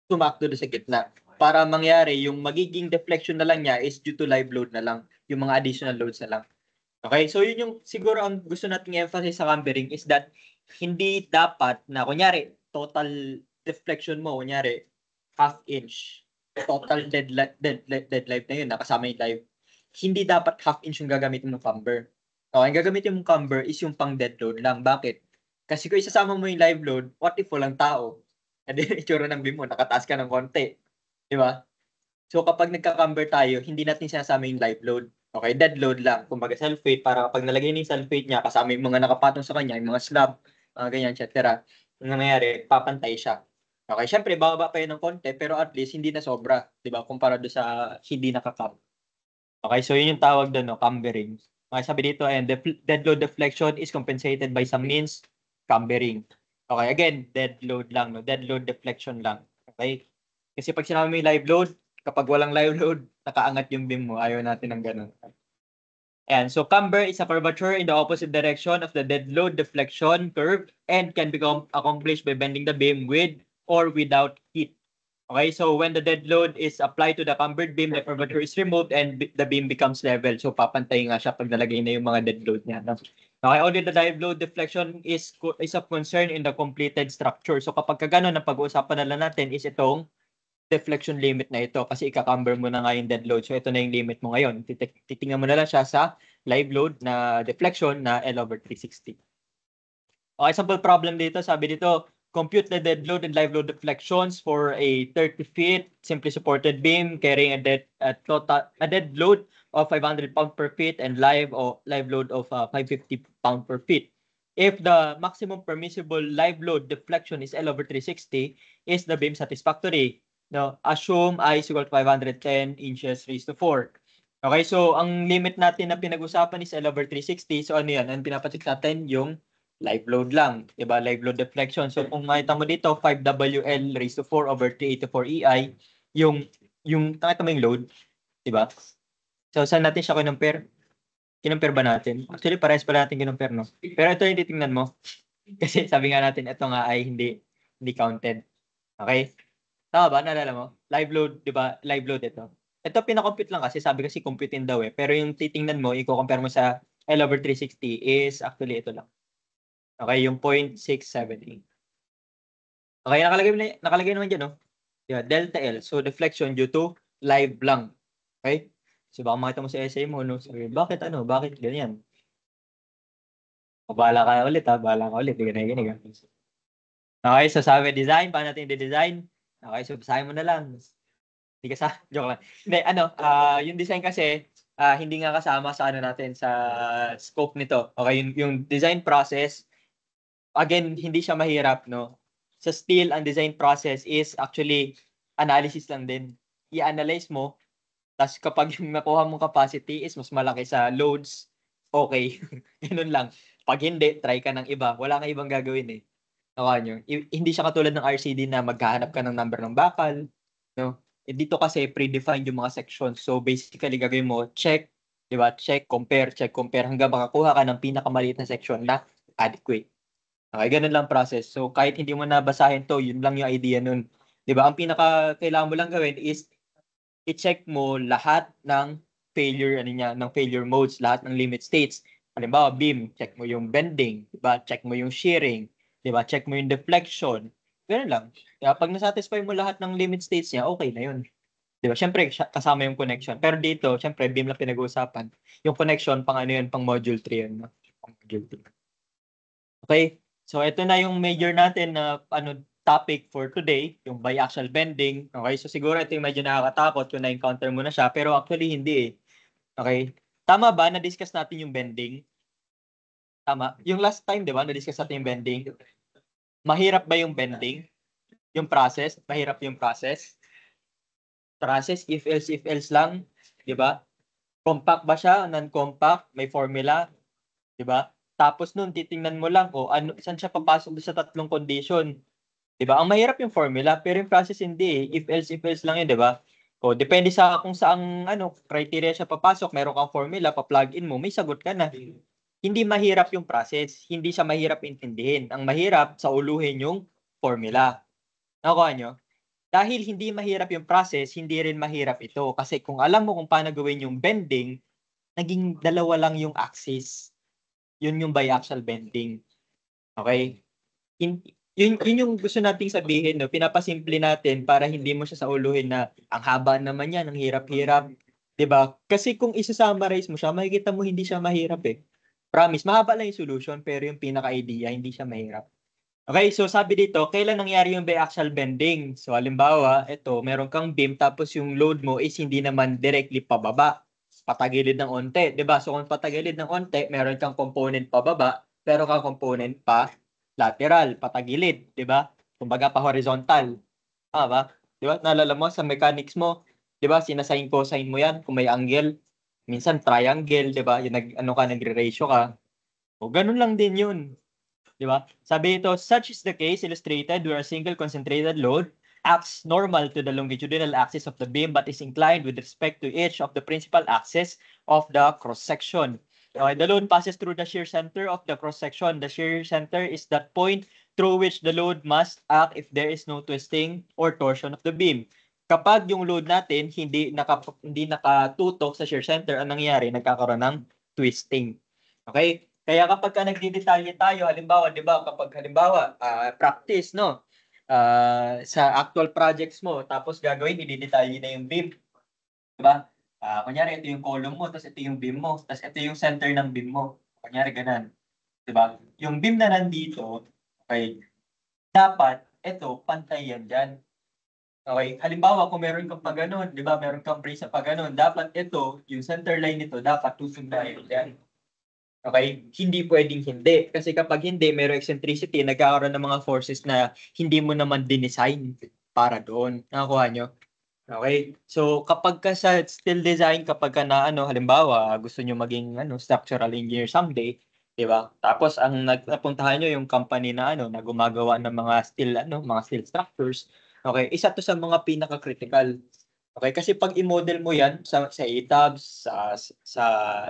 tumakbo doon sa gitna. Para mangyari, yung magiging deflection na lang niya is due to live load na lang, yung mga additional loads na lang. Okay, so yun yung siguro ang gusto nating emphasize sa cambering is that hindi dapat na kunyari total deflection mo kunyari half inch, total dead life na yun, nakasama yung live. Hindi dapat half inch yung gagamitin mong camber. Okay, ang gagamitin mong camber is yung pang dead load lang. Bakit? Kasi kung isasama mo yung live load, what if walang tao? Hindi, itsura ng beam mo, nakataas ka ng konti. Di ba? So kapag nagka-camber tayo, hindi natin sinasama yung live load. Okay, dead load lang. Kumbaga self-weight para kapag nalagay na yung self-weight niya, kasama yung mga nakapatong sa kanya, yung mga slab, mga ganyan, etc. Yung nangyayari, papantay siya. Okay, syempre, bababa pa yun ng konti, pero at least hindi na sobra. Di ba? Kumpara doon sa hindi nakakam. Okay, so yun yung tawag doon, no? Cambering. Okay, sabi dito, and dead load deflection is compensated by some means, cambering. Okay, again, dead load lang, no? Dead load deflection lang. Okay? Kasi pag sinabi mo yung live load, kapag walang live load, nakaangat yung beam mo. Ayaw natin ng ganun. And so camber is a curvature in the opposite direction of the dead load deflection curve and can become accomplished by bending the beam with or without heat. Okay, so when the dead load is applied to the cambered beam, the curvature is removed and the beam becomes level. So papantay nga siya pag nalagay na yung mga dead load niya. No? Okay, only the live load deflection is of concern in the completed structure. So kapag kagano na pag-uusapan na lang natin is itong deflection limit na ito kasi ika-camber mo na nga yung dead load. So ito na yung limit mo ngayon. Titingnan mo na lang siya sa live load na deflection na L over 360. Okay, sample problem dito. Sabi dito, compute the dead load and live load deflections for a 30 feet simply supported beam carrying a dead load of 500 pound per feet and live load of 550 pound per feet. If the maximum permissible live load deflection is L over 360, is the beam satisfactory? No, assume I is equal to 510 inches raised to 4. Okay, so ang limit natin na pinag-usapan is L over 360. So ano yan? Ang pinapacheck natin yung live load lang. Diba? Live load deflection. So kung makita mo dito, 5WL raised to 4 over 384 EI, nakita mo yung load. Diba? So saan natin siya kinumpare? Kinumpare ba natin? Actually, parehas pala natin kinumpare, no? Pero ito yung titingnan mo. Kasi sabi nga natin, ito nga ay hindi counted. Okay? Tama ba? Naalala mo? Live load, di ba? Live load ito. Ito pinakompute lang kasi sabi kasi computein daw eh. Pero yung titingnan mo, i-compare mo sa L over 360 is actually ito lang. Okay, yung 0.678. Okay, nakalagay naman dyan, no? Yeah, delta L. So, deflection due to live lang. Okay? So, baka makita mo sa essay mo, no? Sabi, bakit ganyan? O, bahala ka ulit, ha? Bahala ka ulit. Ganyan. Okay, so sabi design, paano natin i-design? Okay, so basahin mo na lang. Hindi joke lang. Hindi, yung design kasi, hindi nga kasama sa natin, sa scope nito. Okay, yung design process, again, hindi siya mahirap, no? Sa steel, ang design process is actually analysis lang din. I-analyze mo, tapos kapag yung nakuha mong capacity is mas malaki sa loads, okay. Ganun lang. Pag hindi, try ka ng iba. Wala kang ibang gagawin eh. Nakuha nyo. Hindi siya katulad ng RCD na maghahanap ka ng number ng bakal. No? Dito kasi predefined yung mga sections. So basically gagawin mo, check, di ba? Check, compare hanggang makakuha ka ng pinakamaliit na section na adequate. Okay, ganun lang process. So kahit hindi mo nabasahin to, yun lang yung idea nun. Di ba? Ang pinaka kailangan mo lang gawin is i-check mo lahat ng failure modes, lahat ng limit states. Halimbawa, beam, check mo yung bending, di ba? Check mo yung shearing, di ba? Check mo yung deflection. Ganun lang. Kaya pag nasatisfy mo lahat ng limit states niya, okay na yun. Di ba? Siyempre, kasama yung connection. Pero dito, siyempre, beam lang pinag-uusapan. Yung connection, pang yun, pang module 3 yun. No? Pang module 3. Okay? So ito na yung major natin na topic for today, yung biaxial bending. Okay, so siguro ito yung medyo nakakatakot kung na-encounter mo na siya, pero actually hindi eh. Okay? Tama ba na-discuss natin yung bending? Tama. Yung last time, 'di ba, na-discuss natin yung bending. Mahirap ba yung bending? Yung process, mahirap yung process. Process if else lang, 'di ba? Compact ba siya, non-compact, may formula, 'di ba? Tapos nun titingnan mo lang ano saan siya papasok sa tatlong condition. 'Di ba? Ang mahirap yung formula, pero yung process hindi eh. If else lang 'yun, 'di ba? O depende sa kung saang criteria siya papasok, meron kang formula, pa-plug in mo, may sagot ka na. Hindi mahirap yung process, hindi siya mahirap intindihin. Ang mahirap sa uluhin yung formula. Nakuha nyo? Dahil hindi mahirap yung process, hindi rin mahirap ito. Kasi kung alam mo kung paano gawin yung bending, naging dalawa lang yung axis. Yun yung biaxial bending. Okay? Yun yung gusto nating sabihin, no? Pinapasimple natin para hindi mo siya sa uluhin na ang haba naman yan, ang hirap-hirap. 'Di ba? Kasi kung isa-summarize mo siya, makikita mo hindi siya mahirap eh. Promise, mahaba lang yung solution, pero yung pinaka-idea, hindi siya mahirap. Okay, so sabi dito, kailan nangyari yung biaxial bending? So halimbawa, ito, meron kang beam tapos yung load mo is hindi naman directly pababa. Patagilid ng onte, 'di ba? So kung patagilid ng onte, meron kang component pababa, pero kang component pa lateral, patagilid, 'di ba? Kumbaga pa horizontal. Ba? 'Di ba? Naalala mo sa mechanics mo, 'di ba? Sinasine cosine mo 'yan kung may angle. Minsan triangle, 'di ba? Yung nagre-ratio ka. O ganun lang din 'yun. Di ba? Sabi ito, such is the case illustrated where a single concentrated load acts normal to the longitudinal axis of the beam but is inclined with respect to each of the principal axes of the cross-section. Okay, the load passes through the shear center of the cross-section. The shear center is that point through which the load must act if there is no twisting or torsion of the beam. Kapag yung load natin hindi nakatutok sa shear center, ang nangyayari, nagkakaroon ng twisting. Okay? Kaya kapag ka nagdidetalye tayo, halimbawa, 'di ba, kapag halimbawa, practice, no? Sa actual projects mo, tapos gagawin, ididetalye na yung beam, 'di ba? Kunyari ito yung column mo, tapos ito yung beam mo, tapos ito yung center ng beam mo. Kunyari ganun, 'di ba? Yung beam na nandito, okay, dapat ito pantay yan diyan. Okay, halimbawa kung meron kang pa ganun, 'di ba? Meron kang brace pa ganun, dapat ito, yung center line nito, dapat tusundayin yan. Okay? Hindi pwedeng hindi. Kasi kapag hindi, mayroong eccentricity, nagkakaroon ng mga forces na hindi mo naman dinesign para doon. Nakakuha nyo? Okay? So, kapag ka sa steel design, kapag ka na, halimbawa, gusto nyo maging structural engineer someday, di ba? Tapos, ang napuntahan nyo yung company na, na gumagawa ng mga steel structures, okay? Isa to sa mga pinaka-critical. Okay, kasi pag i-model mo 'yan sa ETABS, sa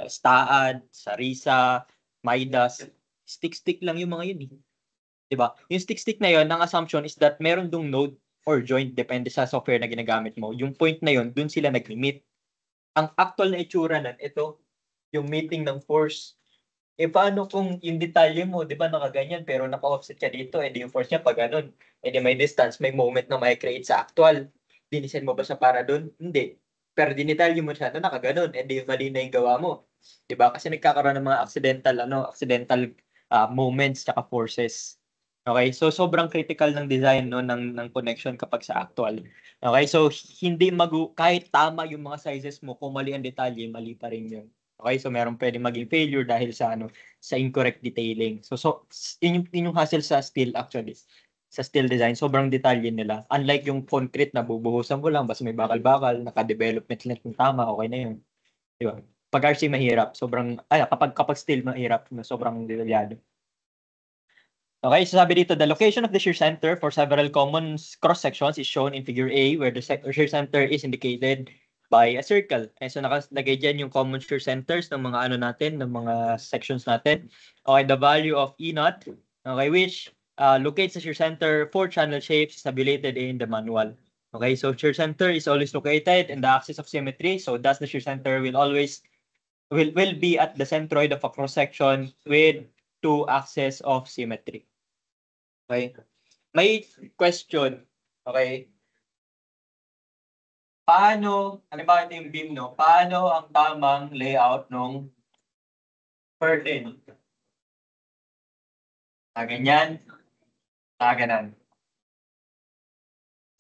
STAAD, sa RISA, Midas, stick lang yung mga 'yun eh. 'Di ba? Yung stick na 'yon, ang assumption is that meron dong node or joint depende sa software na ginagamit mo. Yung point na 'yon, dun sila nagmi-meet. Ang actual na itsura nun, ito, yung meeting ng force. Paano kung yung detalye mo, 'di ba, nakaganyan pero naka-offset ka dito, yung force niya pag ganun. May distance, may moment na may create sa actual. Dinisign mo ba siya para doon? Hindi. Pero dinitalye mo siya na nakaganon, mali na yung gawa mo. 'Di ba? Kasi nagkakaroon ng mga accidental moments tsaka forces. Okay? So sobrang critical ng design no ng connection kapag sa actual. Okay? So hindi kahit tama yung mga sizes mo, kung mali ang detalye, mali pa rin 'yun. Okay? So meron pwedeng maging failure dahil sa incorrect detailing. So yun yung hassle sa steel actually. Sa steel design, sobrang detalye nila. Unlike yung concrete na bubuhusan mo lang, basta may bakal-bakal, naka-development lang kung tama, okay na yun. Di ba? Pag RC mahirap, kapag steel mahirap, sobrang detalyado. Okay, so sabi dito, the location of the shear center for several common cross-sections is shown in figure A, where the shear center is indicated by a circle. So nakalagay dyan yung common shear centers ng mga ng mga sections natin. Okay, the value of E naught, okay, which locates the shear center for channel shapes is tabulated in the manual. Okay, so shear center is always located in the axis of symmetry, so thus the shear center will be at the centroid of a cross-section with two axes of symmetry. Okay? May question. Okay? Halimbawa ito yung beam, no? Paano ang tamang layout ng curtain? Ganyan. Ganon.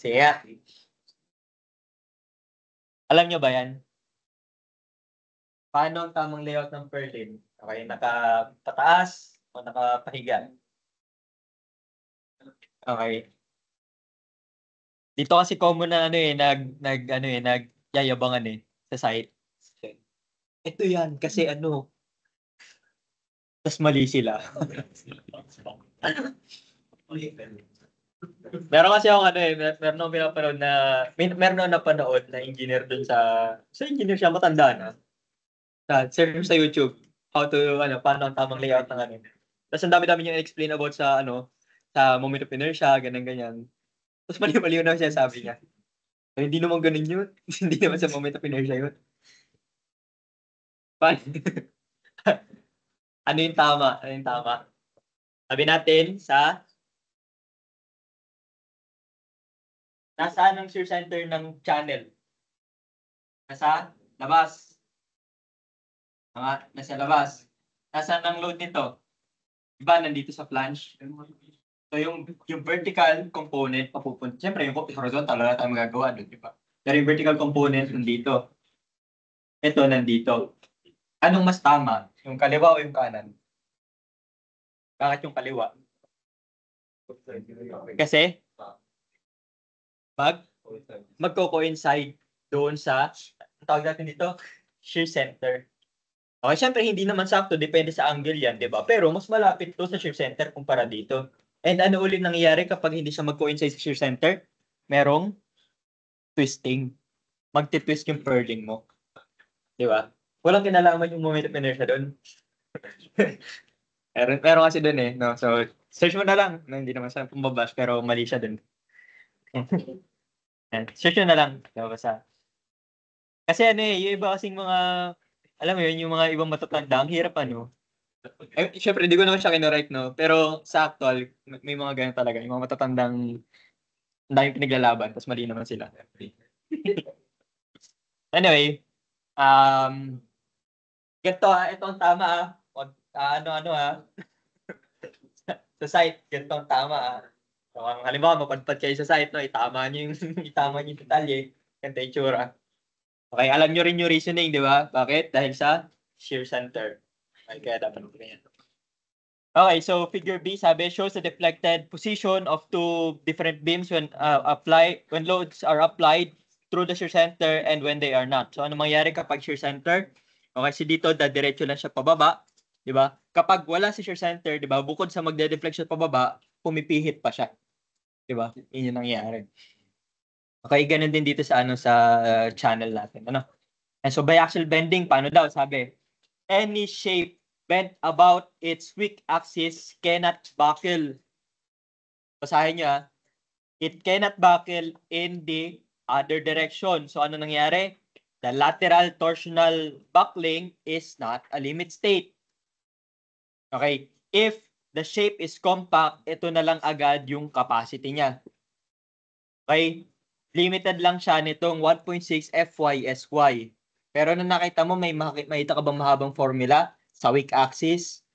Sige. Alam nyo ba yan? Paano ang tamang layout ng purlin? Okay, nakapataas o nakapahiga? Okay. Dito kasi common na nagyayabangan sa site. Ito yan kasi tas mali sila. Meron kasi ako meron akong pinapanood na meron akong napanood na engineer dun sa engineer siya matanda na. Search sa YouTube how to paano ang tamang layout ng Tapos ang dami-dami niya explain about sa moment of inertia, ganyan. Tapos mali-mali yun ang sinasabi niya. Hindi naman ganun yun. Hindi naman sa moment of inertia yun. Ano yung tama? Ano yung tama? Sabi natin nasaan ang shear center ng channel? Nasa labas. Nasa labas. Nasaan ang load nito? Diba, nandito sa flange? So, yung vertical component, papupunta. Siyempre, yung horizontal, wala tayong magagawa doon, diba? Pero yung vertical component, nandito. Ito, nandito. Anong mas tama? Yung kaliwa o yung kanan? Bakit yung kaliwa? Kasi, magko-coincide doon sa, tawag natin dito, shear center. Okay, syempre hindi naman sakto, depende sa angle yan, di ba? Pero mas malapit to sa shear center kumpara dito. And ano ulit nangyayari kapag hindi siya mag-coincide sa shear center? Merong twisting. Magti-twist yung purling mo. Di ba? Walang kinalaman yung moment of inertia doon. Meron kasi doon no? So, search mo na lang. No, hindi naman sa pumabas, pero mali siya doon. Search mo na lang. Basta. Kasi yung iba kasing mga, alam mo yun, yung mga ibang matatanda, ang hirap syempre, hindi ko naman siya kinorek, no? Pero sa actual, may mga ganyan talaga. Yung mga matatandang, ang daming pinaglalaban, tapos mali naman sila. Anyway, ganito ito ang tama Wag, sa site, ganito ang tama So, halimbawa, mapadpad kayo sa site, no? Itama niyo yung detalye. Ganito yung tsura. Okay, alam nyo rin yung reasoning, di ba? Bakit? Dahil sa shear center. Okay, kaya dapat ganyan. Okay, so figure B sabi shows the deflected position of two different beams when loads are applied through the shear center and when they are not. So ano mangyayari kapag shear center? Okay, si dito diretso lang siya pababa, 'di ba? Kapag wala si shear center, 'di ba? Bukod sa magde-deflect siya pababa, pumipihit pa siya. 'Di ba? Yun yung nangyayari. Okay, ganun din dito sa channel natin, And so biaxial bending, paano daw? Sabi, any shape bent about its weak axis cannot buckle. Basahin nyo It cannot buckle in the other direction. So ano nangyari? The lateral torsional buckling is not a limit state. Okay. If the shape is compact, ito na lang agad yung capacity niya. Okay. Limited lang siya nitong 1.6 FY/SY. Pero nung nakita mo, makita ka bang mahabang formula sa weak axis?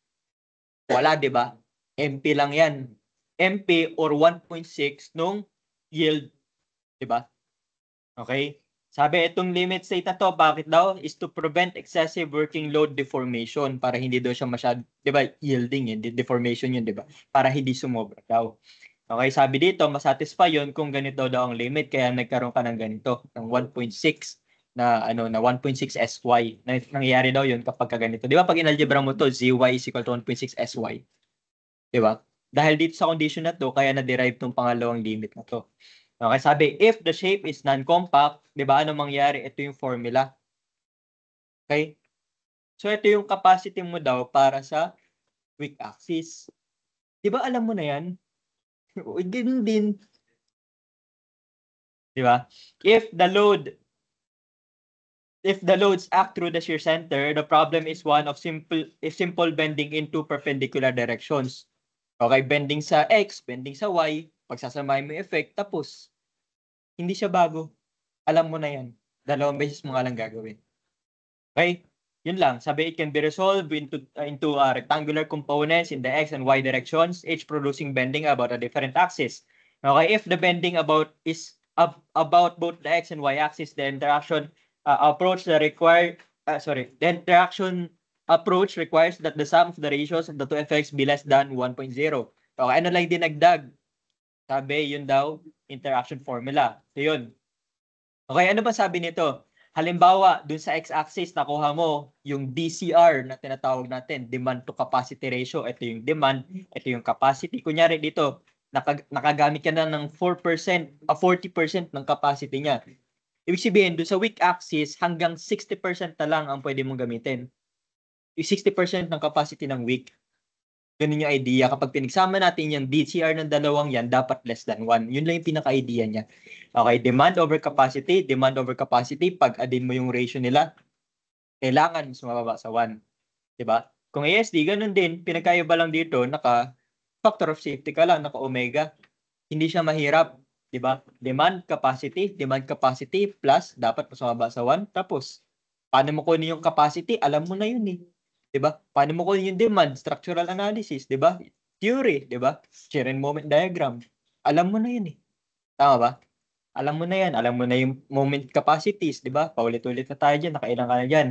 Wala, di ba? MP lang yan. MP or 1.6 nung yield. Di ba? Okay? Sabi, itong limit state na to, bakit daw? Is to prevent excessive working load deformation para hindi daw siya masyad, di ba? Yielding yun, deformation yun, di ba? Para hindi sumobra daw. Okay, sabi dito, masatisfy yun kung ganito daw ang limit, kaya nagkaroon ka ng ganito, ng 1.6 na 1.6 SY. Nangyayari daw yun kapag ganito. Di ba pag inalgebra mo to, ZY is equal to 1.6 SY. Di ba? Dahil dito sa condition na to, kaya na-derive tong pangalawang limit na to. Okay, sabi, if the shape is non-compact, di ba, ano mangyari? Ito yung formula. Okay? So, ito yung capacity mo daw para sa weak axis. Di ba, alam mo na yan? Ganun din. Di ba? If the loads act through the shear center, the problem is one of simple bending in two perpendicular directions. Okay, bending sa X, bending sa Y, pagsasamahin mo yung effect, tapos, hindi siya bago. Alam mo na yan. 2 beses mo nga lang gagawin. Okay? Yun lang. Sabi, it can be resolved into rectangular components in the x and y directions, each producing bending about a different axis. Okay, if the bending is about both the x and y axis, the interaction approach the required, the interaction approach requires that the sum of the ratios of the two effects be less than 1.0. Okay, ano lang dinagdag? Sabi, yun daw, interaction formula. So yun. Okay, ano ba sabi nito? Halimbawa, dun sa x-axis, nakuha mo yung DCR na tinatawag natin, demand to capacity ratio. Ito yung demand, ito yung capacity. Kunyari dito, nakagamit ka na ng 4%, 40% ng capacity niya. Ibig sabihin, dun sa weak axis, hanggang 60% na lang ang pwede mong gamitin. Yung 60% ng capacity ng weak. Ganun yung idea. Kapag pinagsama natin yung DCR ng dalawang yan, dapat less than 1. Yun lang yung pinaka-idea niya. Okay, demand over capacity. Pag addin mo yung ratio nila, kailangan mas mababa sa 1. Diba? Kung ASD, ganun din. Pinagkaiba lang dito, factor of safety ka lang, naka-omega. Hindi siya mahirap. Diba? Demand capacity plus, dapat mas mababa sa 1. Tapos, paano mo kunin yung capacity? Alam mo na yun eh. Diba? Paano mo kunin yung demand? Structural analysis, diba? Theory, diba? Shear and moment diagram. Alam mo na yun eh. Tama ba? Alam mo na yan. Alam mo na yung moment capacities, diba? Paulit-ulit na tayo dyan. Nakailang ka na dyan.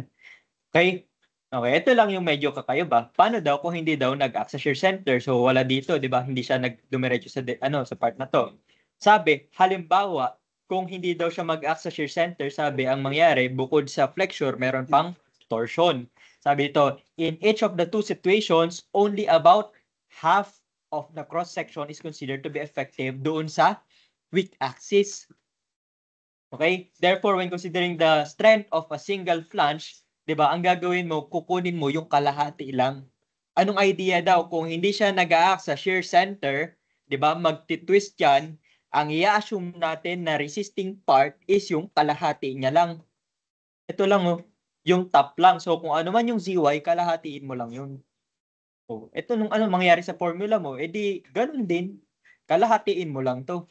Okay? Okay, ito lang yung medyo kakaiba. Paano daw kung hindi daw nag-act sa shear center? So, wala dito, diba? Hindi siya nagdumiretso sa, sa part na to. Sabi, halimbawa, kung hindi daw siya mag-act sa shear center, sabi, ang mangyari, bukod sa flexure, meron pang torsion. Sabi dito, in each of the two situations, only about half of the cross-section is considered to be effective doon sa weak axis. Okay? Therefore, when considering the strength of a single flange, di ba, ang gagawin mo, kukunin mo yung kalahati lang. Anong idea daw? Kung hindi siya nag-a-act sa shear center, di ba, magti-twist yan, ang i-assume natin na resisting part is yung kalahati niya lang. Ito lang, oh. Yung top lang. So, kung ano man yung ZY, kalahatiin mo lang yun. So, ito nung ano mangyari sa formula mo, edi ganun din. Kalahatiin mo lang to.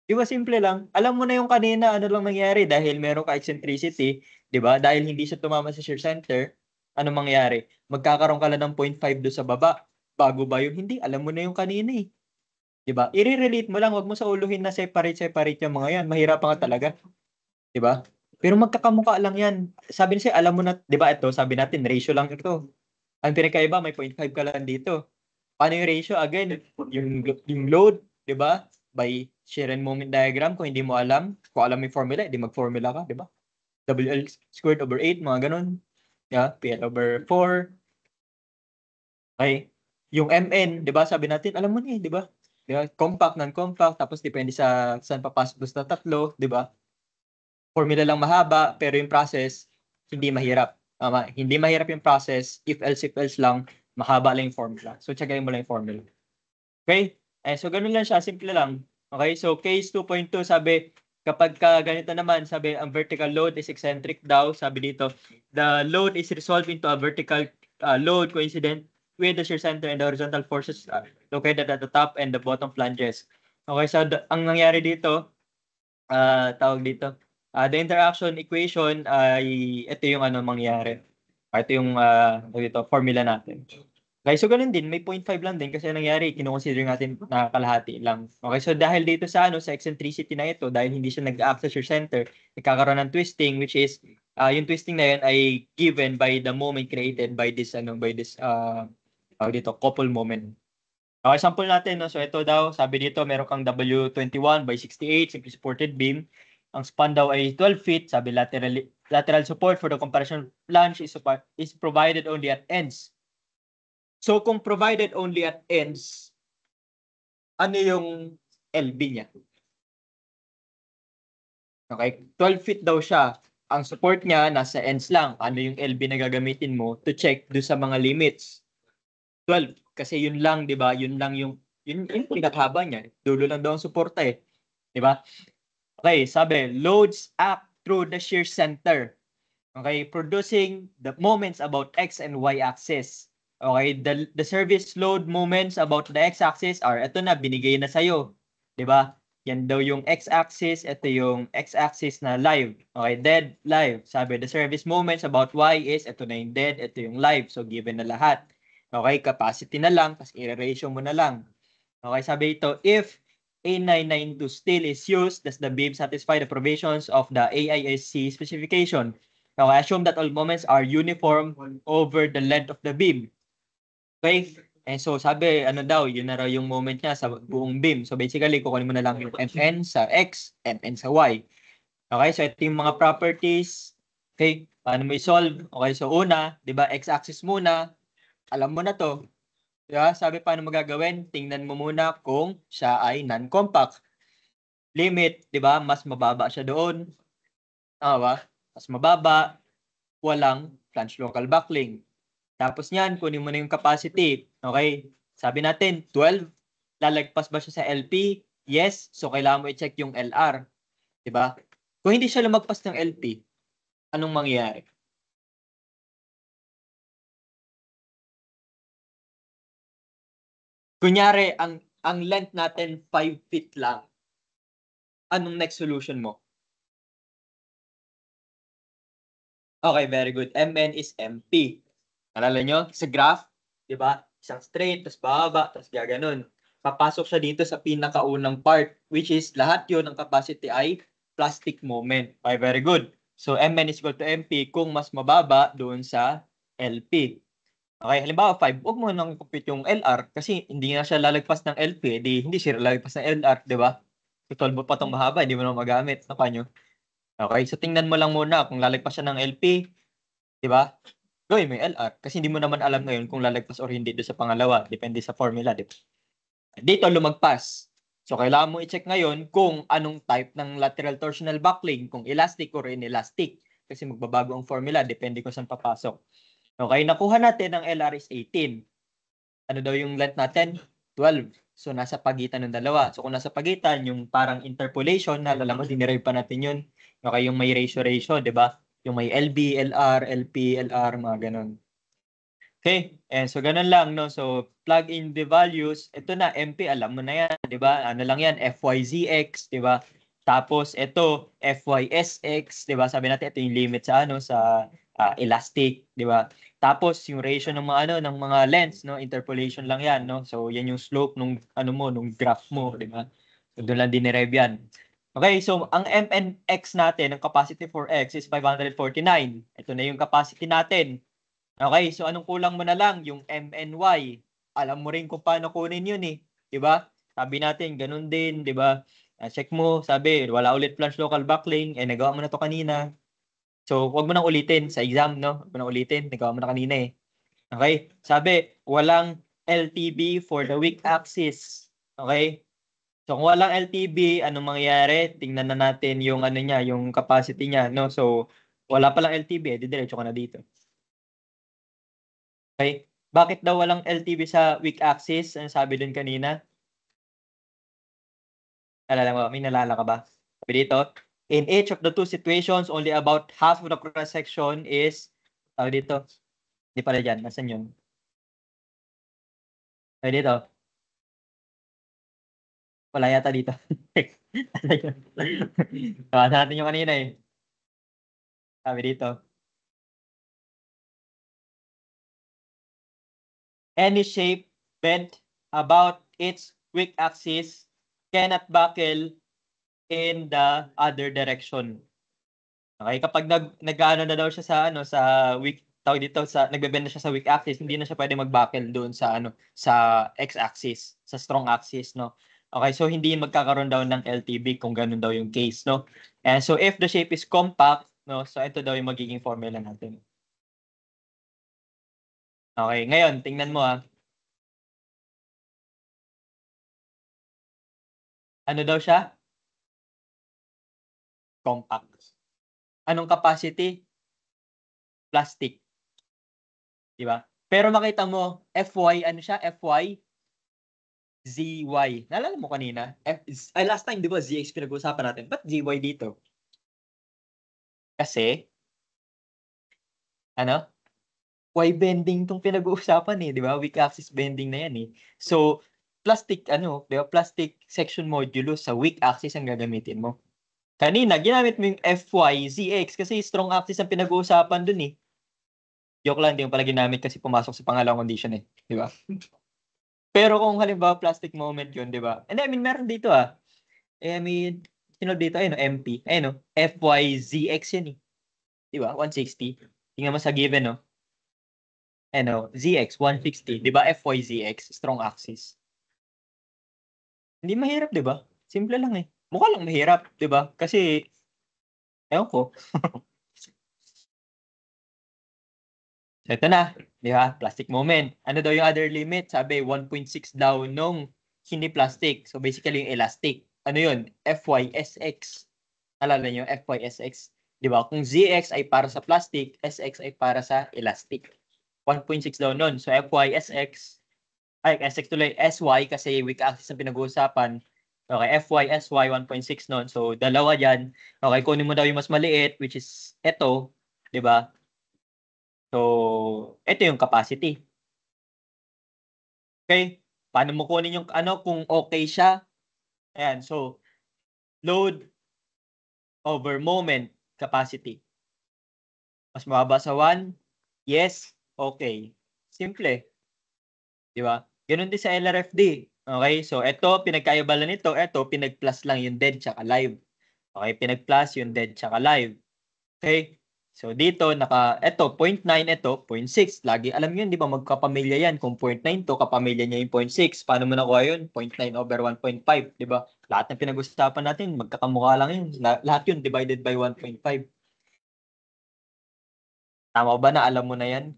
Di ba simple lang? Alam mo na yung kanina ano lang nangyari dahil meron ka eccentricity, di ba? Dahil hindi siya tumama sa shear center, ano mangyari? Magkakaroon ka lang ng 0.5 do sa baba. Bago ba yun? Hindi. Alam mo na yung kanina eh. Di ba? I-relate mo lang. Wag mo sa uluhin na separate yung mga yan. Mahirapan ka talaga. Di ba? Pero magkakamukha lang yan. Sabi niya, alam mo na, di ba ito, sabi natin, ratio lang ito. Ang pinakaiba, may 0.5 ka lang dito. Paano yung ratio? Again, yung load, di ba? By shear and moment diagram, kung hindi mo alam, kung alam yung formula, di mag-formula ka, di ba? WL squared over 8, mga ganun. Yeah, PL over 4. Okay. Yung MN, di ba? Sabi natin, alam mo na eh, di ba? Di ba? Compact, non-compact, tapos depende sa saan papasok basta tatlo, di ba? Formula lang mahaba, pero yung process, hindi mahirap. Hindi mahirap yung process, if else lang, mahaba lang yung formula. So, tsagayin mo lang yung formula. Okay? So, ganun lang siya, simple lang. Okay, so case 2.2, sabi, kapag ganito naman, sabi, ang vertical load is eccentric daw, sabi dito, the load is resolved into a vertical load coincident with the shear center and the horizontal forces located at the top and the bottom flanges. Okay, so ang nangyari dito, tawag dito, the interaction equation ay ito yung ano mangyari. Ito yung dito, formula natin. Okay, so ganun din, may 0.5 lang din kasi nangyari, kino-consider natin na kalahati lang. Okay, so dahil dito sa sa eccentricity na ito, dahil hindi siya nag-act sa shear center, nagkakaroon ng twisting, which is yung twisting na yun ay given by the moment created by this dito couple moment. Okay, sample natin, no? So ito daw, sabi dito, meron kang W21 by 68, simply supported beam. Ang span daw ay 12 feet, sabi lateral support for the compression flange is provided only at ends. So kung provided only at ends, ano yung LB niya? Okay, 12 feet daw siya. Ang support niya nasa ends lang. Ano yung LB na gagamitin mo to check do sa mga limits? 12 kasi yun lang, 'di ba? Yun lang yung pinaghaba niya. Dulo lang daw ang suporta eh. 'Di ba? Okay, sabi, loads act through the shear center. Okay, producing the moments about x and y axis. Okay, the service load moments about the x axis are ito na binigay na sa iyo, 'di ba? Yan daw yung x-axis, ito yung x-axis na live. Okay, dead, live. Sabi, the service moments about y is, ito na yung dead, ito yung live. So, given na lahat. Okay, capacity na lang, tapos i-ratio mo na lang. Okay, sabi ito, if A992 still is used, does the beam satisfy the provisions of the AISC specification? Now, I assume that all moments are uniform over the length of the beam. Okay? And so, sabi, ano daw, yun na raw yung moment niya sa buong beam. So, basically, kukunin mo na lang yung Mn sa X, Mn sa Y. Okay? So, ito yung mga properties. Okay? Paano mo i-solve? Okay? So, una, di ba, X-axis muna. Alam mo na to. Diba? Sabi, paano magagawin? Tingnan mo muna kung siya ay non-compact. Limit, di ba? Mas mababa siya doon. Tama ba? Mas mababa, walang flange local buckling. Tapos niyan, kunin mo na yung capacity. Okay? Sabi natin, 12. Lalagpas ba siya sa LP? Yes. So, kailangan mo i-check yung LR. Diba? Kung hindi siya lumagpas ng LP, anong mangyayari? Kunyari, ang length natin 5 feet lang. Anong next solution mo? Okay, very good. Mn is MP. Nalala nyo? Sa graph, di ba? Isang straight, tapos bababa, tapos gaganon. Papasok siya dito sa pinakaunang part, which is lahat yun ng capacity ay plastic moment. Okay, very good. So, Mn is equal to MP kung mas mababa doon sa LP. Okay, halimbawa 5, huwag mo nang compute yung LR kasi hindi na siya lalagpas ng LP, hindi siya lalagpas ng LR, di ba? So, 12 pa itong mahaba, hindi mo na magamit. Ano nyo? Okay, so tingnan mo lang muna kung lalagpas siya ng LP, di ba? Gawin mo yung LR kasi hindi mo naman alam ngayon kung lalagpas or hindi doon sa pangalawa. Depende sa formula, di ba? Dito lumagpas. So, kailangan mo i-check ngayon kung anong type ng lateral torsional buckling, kung elastic or inelastic. Kasi magbabago ang formula, depende kung saan papasok. Okay, nakuha natin ang LR is 18. Ano daw yung length natin? 12. So, nasa pagitan ng dalawa. So, kung nasa pagitan, yung parang interpolation, naalala mo, dinerive pa natin yun. Okay, yung may ratio-ratio, di ba? Yung may LB, LR, LP, LR, mga ganun. Okay, and so ganun lang, no? So, plug in the values. Ito na, MP, alam mo na yan, di ba? Ano lang yan, FYZX, di ba? Tapos, ito, FYSX, di ba? Sabi natin, ito yung limit sa, ano, sa elastic, di ba? Tapos, yung ratio ng mga, ano, ng mga lengths, no? Interpolation lang yan, no? So, yan yung slope nung, ano mo, nung graph mo, di ba? So, doon lang dinerive yan. Okay, so, ang MNX natin, ang capacity for X is 549. Ito na yung capacity natin. Okay, so anong kulang mo na lang? Yung MNY. Alam mo rin kung paano kunin yun eh. Diba? Sabi natin, ganun din, diba? Check mo, sabi, wala ulit flange local buckling. Eh, nagawa mo na to kanina. So, huwag mo nang ulitin sa exam, no? Huwag mo nang ulitin. Nagawa mo na kanina eh. Okay? Sabi, walang LTB for the weak axis. Okay? So, kung walang LTB, anong mangyayari? Tingnan na natin yung ano niya, yung capacity niya, no? So, wala palang LTB, didiretso ka na dito. Okay? Bakit daw walang LTB sa weak axis? Ano sabi dun kanina? Alala mo, may nalala ka ba? Sabi dito, in each of the two situations, only about half of the cross-section is, sabi dito, hindi pala dyan, nasan yun? Sabi dito, wala yata dito. Nasa natin yung kanina eh. Sabi dito, any shape bent about its weak axis cannot buckle in the other direction. Okay, kapag nag-ano na daw siya sa ano sa weak tawag dito sa nagbebend na siya sa weak axis, hindi na siya pwede mag-buckle doon sa ano sa x-axis, sa strong axis, no. Okay, so hindi magkakaroon daw ng LTB kung ganun daw yung case, no. And so if the shape is compact, no, so ito daw yung magiging formula natin. Okay, ngayon tingnan mo Ano daw siya? Compact. Anong capacity? Plastic, di ba? Pero makita mo, FY, ano siya? FY, ZY. Naalala mo kanina? Last time, di ba, ZX pinag-uusapan natin. Ba't ZY dito? Kasi, ano? Y bending tong pinag-uusapan eh, di ba? Weak axis bending na yan eh. So, plastic, di ba? Plastic section modulus sa weak axis ang gagamitin mo. Kanina, ginamit mo yung FYZX kasi strong axis ang pinag-uusapan dun eh. Joke lang, hindi mo pala ginamit kasi pumasok sa pangalawang condition eh. Di ba? Pero kung halimbawa plastic moment yun, di ba? And I mean, meron dito I mean, sino dito? Ayun, MP. Ayun, FYZX yun eh. Di ba? 160. Tingnan mo sa given, no? ZX, 160. Di ba? FYZX, strong axis. Hindi mahirap, di ba? Simple lang eh. Mukha lang mahirap, di ba? Kasi, ewan ko. Ito na, di ba? Plastic moment. Ano daw yung other limit? Sabi, 1.6 daw nung hindi plastic. So basically yung elastic. Ano yun? FYSX. Alala nyo, FYSX. Di ba? Kung ZX ay para sa plastic, SX ay para sa elastic. 1.6 daw nun. So FYSX, ay SX tuloy, SY kasi weak axis ang pinag-uusapan. Okay, FY, SY, 1.6 nun. So dalawa dyan. Okay, kunin mo daw yung mas maliit, which is ito. Di ba? So, ito yung capacity. Okay? Paano mo kunin yung kung okay siya? Ayan, so, load over moment capacity. Mas mababa sa 1? Yes? Okay. Simple. Di ba? Ganun din sa LRFD. Okay? So, ito, pinagkaiba lang nito. Ito, pinag-plus lang yung dead tsaka live. Okay? Pinag-plus yung dead tsaka live. Okay? So dito, eto, 0.9, eto, 0.6. Lagi, alam nyo, di ba, magkapamilya yan. Kung 0.9 to, kapamilya niya yung 0.6. Paano mo nakuha yun? 0.9 over 1.5, di ba? Lahat ng pinag-usapan natin, magkakamukha lang yun. Lahat yun, divided by 1.5. Tama ba na alam mo na yan?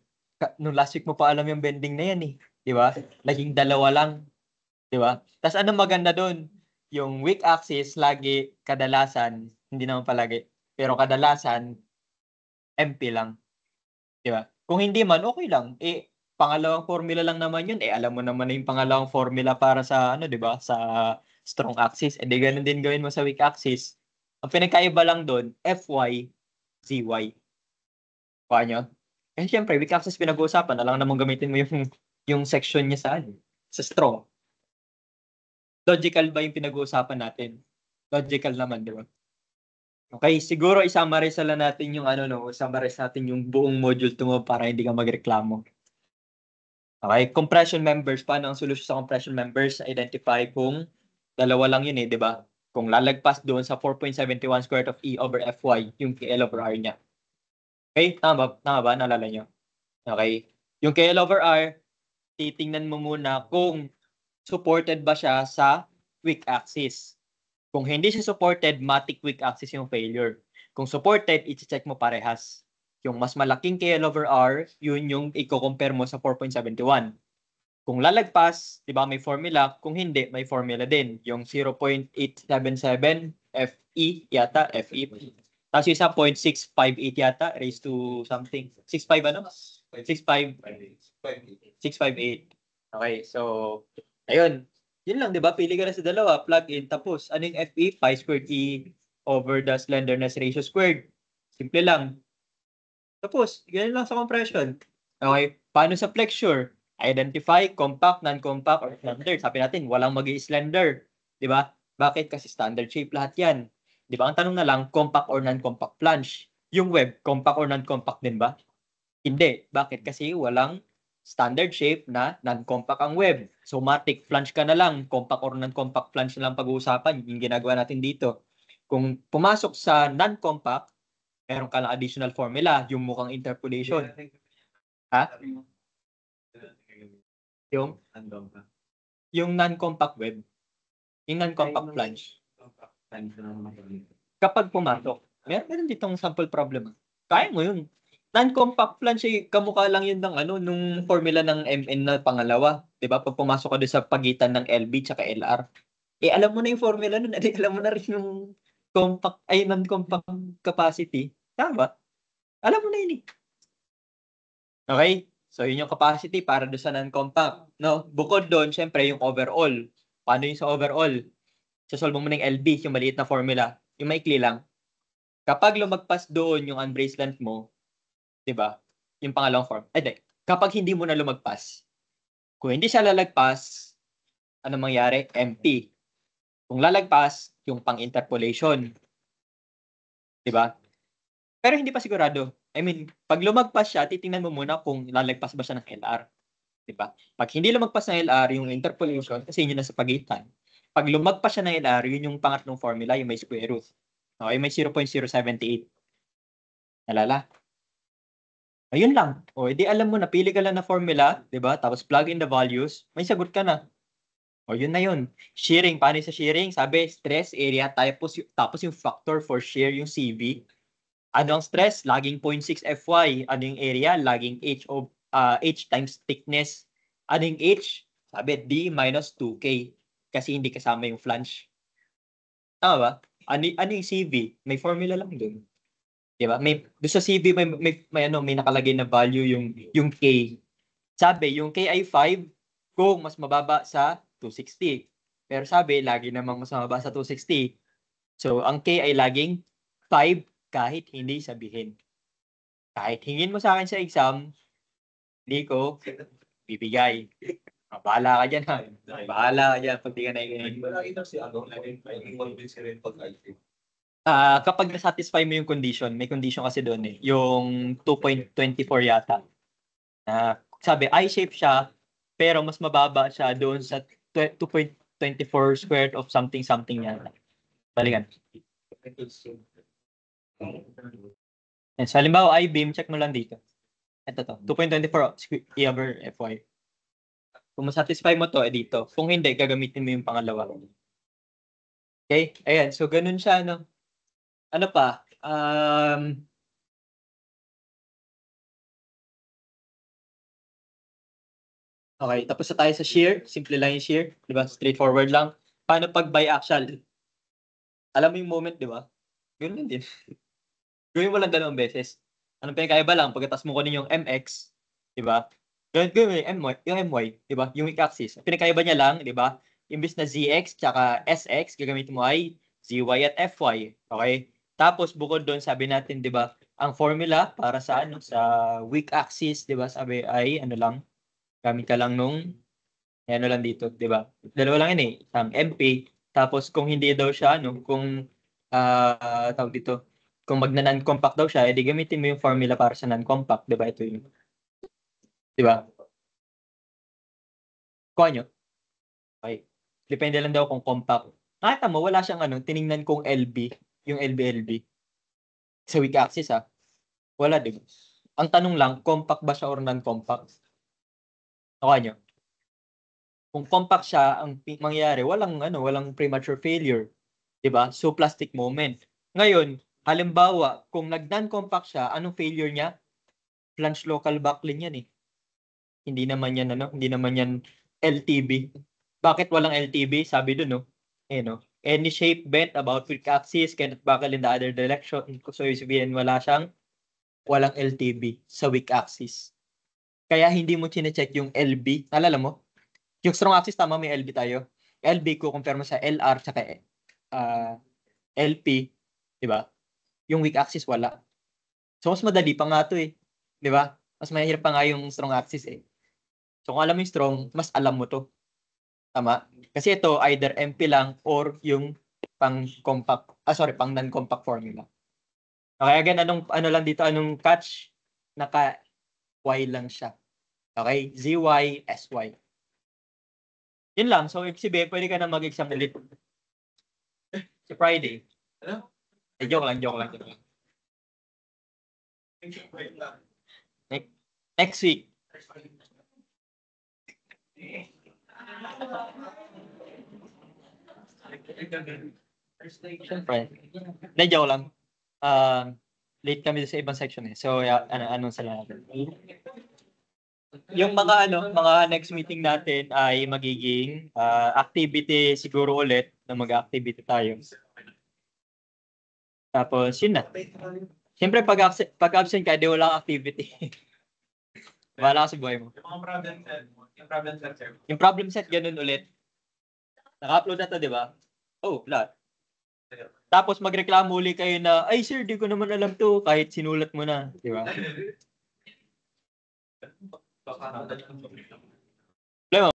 Nung last week mo pa alam yung bending na yan eh. Di ba? Naging dalawa lang. Di ba? Tapos ano maganda doon? Yung weak axis, lagi, kadalasan, hindi naman palagi, pero kadalasan, MP lang. Di ba? Kung hindi man, okay lang. Pangalawang formula lang naman yun. Alam mo naman na yung pangalawang formula para sa, di ba? Sa strong axis. Di ganun din gawin mo sa weak axis. Ang pinagkaiba lang doon, FY, ZY. Kuha nyo? Kasi syempre, weak axis pinag-uusapan. Alam namang gamitin mo yung section niya sa strong. Logical ba yung pinag-uusapan natin? Logical naman, di ba? Okay, siguro i-summarize lang natin yung summarize natin yung buong module 2 mo para hindi ka magreklamo. Okay, compression members. Paano ang solusyon sa compression members? Identify kung dalawa lang yun di ba? Kung lalagpas doon sa 4.71 square root of E over Fy, yung KL over R niya. Okay, tama ba? Naalala nyo? Okay, yung KL over R, titingnan mo muna kung supported ba siya sa weak axis. Kung hindi siya supported, matic weak axis yung failure. Kung supported, i-check mo parehas. Yung mas malaking KL over R, yun yung i-compare mo sa 4.71. Kung lalagpas, di ba may formula? Kung hindi, may formula din. Yung 0.877 FE yata, FE. Tapos yung isa 0.658 yata, raised to something. 6.5 ano? 6.5. 6.58. Okay, so, ayun. Yun lang, di ba? Pili ka na sa dalawa, plug in, tapos, ano yung FE? Pi squared E over the slenderness ratio squared. Simple lang. Tapos, ganyan lang sa compression. Okay, paano sa flexure? Identify compact, non-compact, or slender. Sabi natin, walang magi-slender. Di ba? Bakit? Kasi standard shape lahat yan. Di ba? Ang tanong na lang, compact or non-compact flange. Yung web, compact or non-compact din ba? Hindi. Bakit? Kasi walang standard shape na non-compact ang web. So, matic flange ka na lang. Compact or non-compact flange na lang pag-uusapan. Yung ginagawa natin dito. Kung pumasok sa non-compact, meron ka lang additional formula, yung mukhang interpolation. Ha? Yung non-compact web. Yung non-compact flange. Kapag pumasok, meron ditong sample problem. Kaya mo yun. Non-compact flange, kamukha lang yun ng nung formula ng MN na pangalawa. 'Di ba? Pag pumasok ka doon sa pagitan ng LB tsaka LR. Alam mo na yung formula nun. Alam mo na rin yung non-compact capacity. Tama ba? Alam mo na yun eh. Okay? So, yun yung capacity para doon sa non-compact. No? Bukod doon, syempre, yung overall. Paano yung sa overall? Sasolve mo ng LB, yung maliit na formula. Yung maikli lang. Kapag lumagpas doon yung unbraced length mo, di ba? Yung pangalawang form. Kapag hindi mo na lumagpas, kung hindi siya lalagpas, ano mangyari? Empty. Kung lalagpas, yung pang-interpolation. Diba? Pero hindi pa sigurado. I mean, pag lumagpas siya, titingnan mo muna kung lalagpas ba siya ng LR. Diba? Pag hindi lumagpas ng LR, yung interpolation, kasi yun yung nasa pagitan. Pag lumagpas siya ng LR, yun yung pangatlong formula, yung may square root. Okay, may 0.078. Nalala? Ayun lang. O, edi alam mo, napili ka lang na formula, diba? Tapos plug in the values, may sagot ka na. O, yun na yun. Shearing, paano sa shearing? Sabi, stress area, tapos yung factor for shear, yung CV. Ano ang stress? Laging 0.6 Fy. Ano yung area? Laging H times thickness. Ano yung H? Sabi, D minus 2K. Kasi hindi kasama yung flange. Tama ba? Ano yung CV? May formula lang dun. Diba? Doon sa CV may nakalagay na value yung K. Sabi, yung K ay 5 kung mas mababa sa 260. Pero sabi, lagi namang mas mababa sa 260. So, ang K ay laging 5 kahit hindi sabihin. Kahit hingin mo sa akin sa exam, hindi ko bibigay. Bahala ka dyan, ha? Bahala ka dyan pag di ka naikinig. Kapag na-satisfy mo yung condition, may condition kasi doon eh. Yung 2.24 yata. Sabi, I-shape siya, pero mas mababa siya doon sa 2.24 squared of something yata. Balikan. Yan. So, halimbawa, I-beam, check mo lang dito. Ito to, 2.24 E over Fy. Kung masatisfy mo to, dito. Kung hindi, gagamitin mo yung pangalawa. Okay? Ayan. So, ganun siya, no? Ano pa? Okay, tapos na tayo sa shear. Simple lang yung shear. Di ba? Straightforward lang. Paano pag biaxial? Alam mo yung moment, di ba? Ganun din. Gawin mo lang 2 beses. Anong pinakaiba lang? Pagkatas mo kunin yung MX, di ba? Gawin mo yung MY, di ba? Yung weak axis. Pinakaiba niya lang, di ba? Imbis na ZX tsaka SX, gagamitin mo ay ZY at FY. Okay? Tapos bukod doon, sabi natin, di ba? Ang formula para sa weak axis, di ba? Sabi ay ano lang, gamit ka lang nung ano lang dito, di ba? Dalawa lang yun eh, isang MP. Tapos kung hindi daw siya, kung tawag dito, kung magna-non-compact daw siya, edi gamitin mo yung formula para sa non-compact, di ba? Ito yun. Di ba? Kuha nyo. Okay. Depende lang daw kung compact. Nakita mo, wala siyang tiningnan kong LB, yung LB. Sa weak axis wala, di ba? Ang tanong lang, compact ba siya or non-compact? Kuha nyo. Kung compact siya, ang mangyayari, walang premature failure. 'Di ba? So plastic moment. Ngayon, halimbawa, kung nag-non-compact siya, anong failure niya? Flange local backplane yan eh. Hindi naman yan LTB. Bakit walang LTB? Sabi doon, no? No? Any shape bent about weak axis cannot buckle in the other direction. So sabihin, walang LTB sa weak axis. Kaya hindi mo chine-check yung LB. Alala mo? Yung strong axis, tama, may LB tayo. LB ko compare mo sa LR tsaka LP, di ba? Yung weak axis wala. So mas madali pa nga 'to eh, di ba? Mas mahirap pa nga yung strong axis eh. So kung alam mo yung strong, mas alam mo 'to. Tama? Kasi ito either MP lang or yung pang non-compact formula. Okay, again, ano lang dito, anong catch? Naka Y lang siya. Okay? ZY, SY. Yun lang. So, ibig sabihin, pwede ka na mag-exam ulit. Si Friday. Ano? Joke lang. Next week. Siyempre. Joke lang. Late kami sa ibang section eh. So, anong sila natin. Yung mga next meeting natin ay magiging activity siguro ulit na mag-activity tayo. Tapos, yun na. Siyempre, pag absent ka, di walang activity. Bahala ka sa buhay mo. Yung problem set, ganun ulit. Naka-upload na to, di ba? Oh, lahat. Tapos magreklamo uli kayo na, ay sir, di ko naman alam to, kahit sinulat mo na. Di ba? Problema